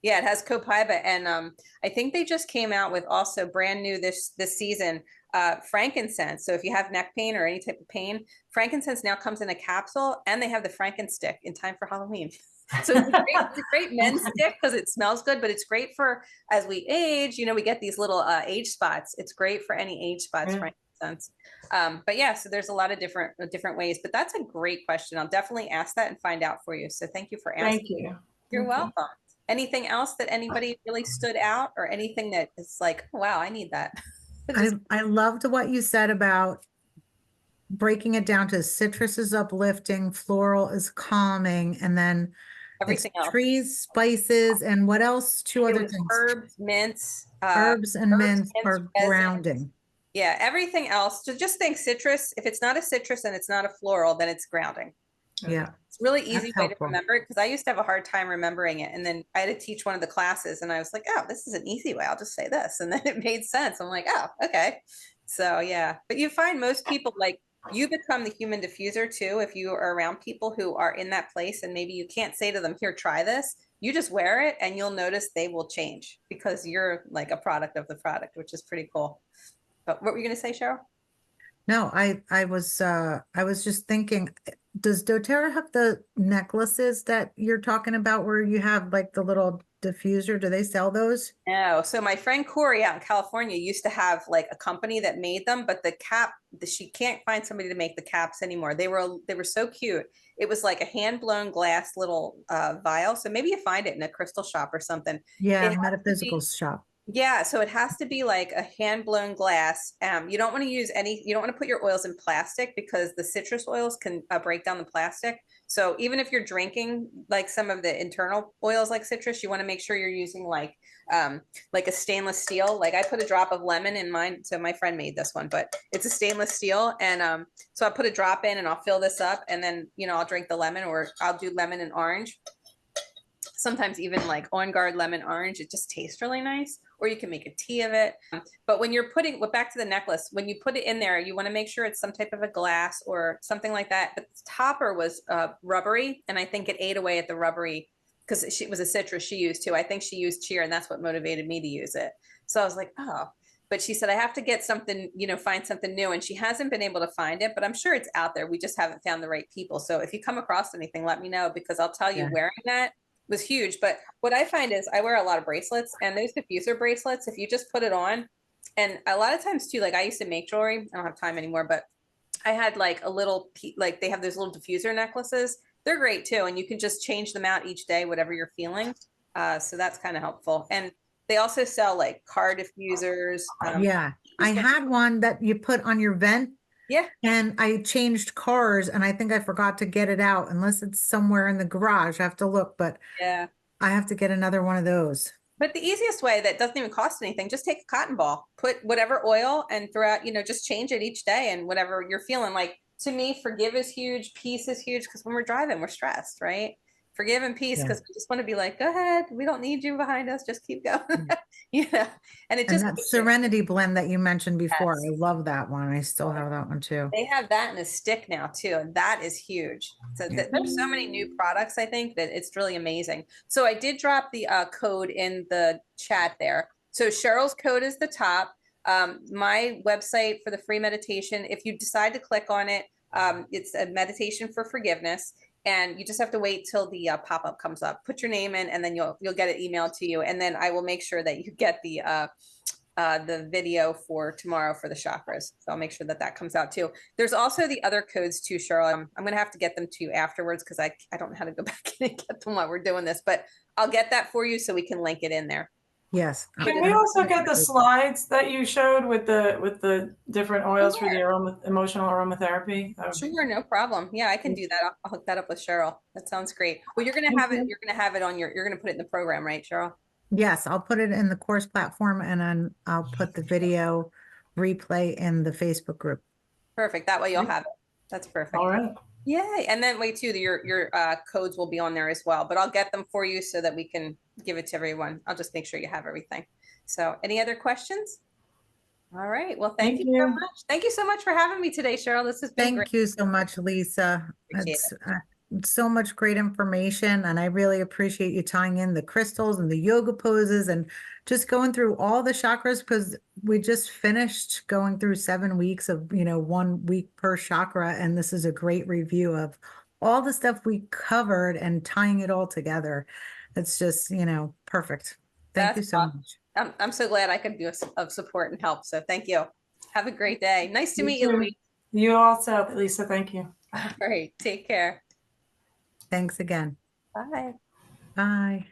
Yeah, it has copaiba, and I think they just came out with also brand new this season, frankincense. So if you have neck pain or any type of pain, frankincense now comes in a capsule, and they have the frankenstick in time for Halloween. So it's a great men's stick because it smells good, but it's great for as we age. We get these little age spots. It's great for any age spots, frankincense. But yeah, so there's a lot of different ways. But that's a great question. I'll definitely ask that and find out for you. So thank you for asking. Thank you. You're welcome. Anything else that anybody really stood out, or anything that is like, oh, wow, I need that? I loved what you said about breaking it down to citrus is uplifting, floral is calming, and then everything else. Trees, spices, and what else? Two other things. Herbs, mints. Herbs and mints are grounding. Yeah, everything else. So just think citrus. If it's not a citrus and it's not a floral, then it's grounding. Yeah. It's really easy way to remember it, because I used to have a hard time remembering it. And then I had to teach one of the classes, and I was like, oh, this is an easy way. I'll just say this. And then it made sense. I'm like, oh, okay. So yeah, but you find most people, like, you become the human diffuser too. If you are around people who are in that place, and maybe you can't say to them, here, try this. You just wear it and you'll notice they will change, because you're like a product of the product, which is pretty cool. But what were you going to say, Cheryl? No, I was just thinking, does doTERRA have the necklaces that you're talking about where you have like the little diffuser? Do they sell those? No. So my friend Corey out in California used to have like a company that made them, but the cap, she can't find somebody to make the caps anymore. They were so cute. It was like a hand blown glass little vial. So maybe you find it in a crystal shop or something. Yeah, metaphysical shop. Yeah, so it has to be like a hand blown glass. You don't want to use you don't want to put your oils in plastic, because the citrus oils can break down the plastic. So even if you're drinking like some of the internal oils like citrus, you want to make sure you're using like a stainless steel. Like I put a drop of lemon in mine. So my friend made this one, but it's a stainless steel. And so I put a drop in and I'll fill this up, and then, I'll drink the lemon, or I'll do lemon and orange. Sometimes even like On Guard lemon orange, it just tastes really nice. Or you can make a tea of it. But when you're putting, well, back to the necklace, when you put it in there, you want to make sure it's some type of a glass or something like that. But the topper was rubbery, and I think it ate away at the rubbery because it was a citrus she used too. I think she used cheer, and that's what motivated me to use it. So I was like, oh. But she said, I have to get something, you know, find something new. And she hasn't been able to find it, but I'm sure it's out there. We just haven't found the right people. So if you come across anything, let me know, because I'll tell you, Yeah. wearing that was huge. But what I find is I wear a lot of bracelets, and those diffuser bracelets, if you just put it on, and a lot of times too, like I used to make jewelry. I don't have time anymore, but I had like a little, like they have those little diffuser necklaces. They're great too. And you can just change them out each day, whatever you're feeling. So that's kind of helpful. And they also sell like car diffusers. Yeah, I had one that you put on your vent. Yeah. And I changed cars, and I think I forgot to get it out, unless it's somewhere in the garage. I have to look, but Yeah. I have to get another one of those. But the easiest way that doesn't even cost anything, just take a cotton ball, put whatever oil, and throw out, you know, just change it each day and whatever you're feeling. Like, to me, forgive is huge, peace is huge, because when we're driving, we're stressed, right? Forgive and peace, Yeah. because we just want to be like, go ahead, we don't need you behind us, just keep going. Yeah. Yeah. And it And just that keeps you- Serenity blend that you mentioned before, Yes. I love that one. I still have that one too. They have that in a stick now too, and that is huge. So Yeah. there's so many new products, I think, that it's really amazing. So I did drop the code in the chat there. So Cheryl's code is the top. My website for the free meditation, if you decide to click on it, it's a meditation for forgiveness, and you just have to wait till the pop-up comes up. Put your name in, and then you'll get it emailed to you, and then I will make sure that you get the video for tomorrow for the chakras. So I'll make sure that that comes out too. There's also the other codes too, Cheryl. I'm going to have to get them to you afterwards, because I don't know how to go back in and get them while we're doing this, but I'll get that for you so we can link it in there. Yes. Can we also get the slides that you showed with the different oils for the emotional aromatherapy? Sure, no problem. Yeah, I can do that. I'll hook that up with Cheryl. That sounds great. Well, you're going to Thank have it. you. You're going to have it on you're going to put it in the program, right, Cheryl? Yes, I'll put it in the course platform, and then I'll put the video replay in the Facebook group. Perfect. That way you'll have it. That's perfect. All right. Yay. And then wait too, your codes will be on there as well, but I'll get them for you so that we can give it to everyone. I'll just make sure you have everything. So any other questions? All right. Well, thank you so much. Thank you so much for having me today, Cheryl. This has been great. Thank you so much, Lisa. Appreciate It's so much great information, and I really appreciate you tying in the crystals and the yoga poses and just going through all the chakras, because we just finished going through 7 weeks of, 1 week per chakra, and this is a great review of all the stuff we covered and tying it all together. It's just, perfect. Thank you so much. I'm so glad I could be of support and help. So thank you. Have a great day. Nice to meet you, too. Louise. You also, Lisa. Thank you. All right. Take care. Thanks again. Bye. Bye.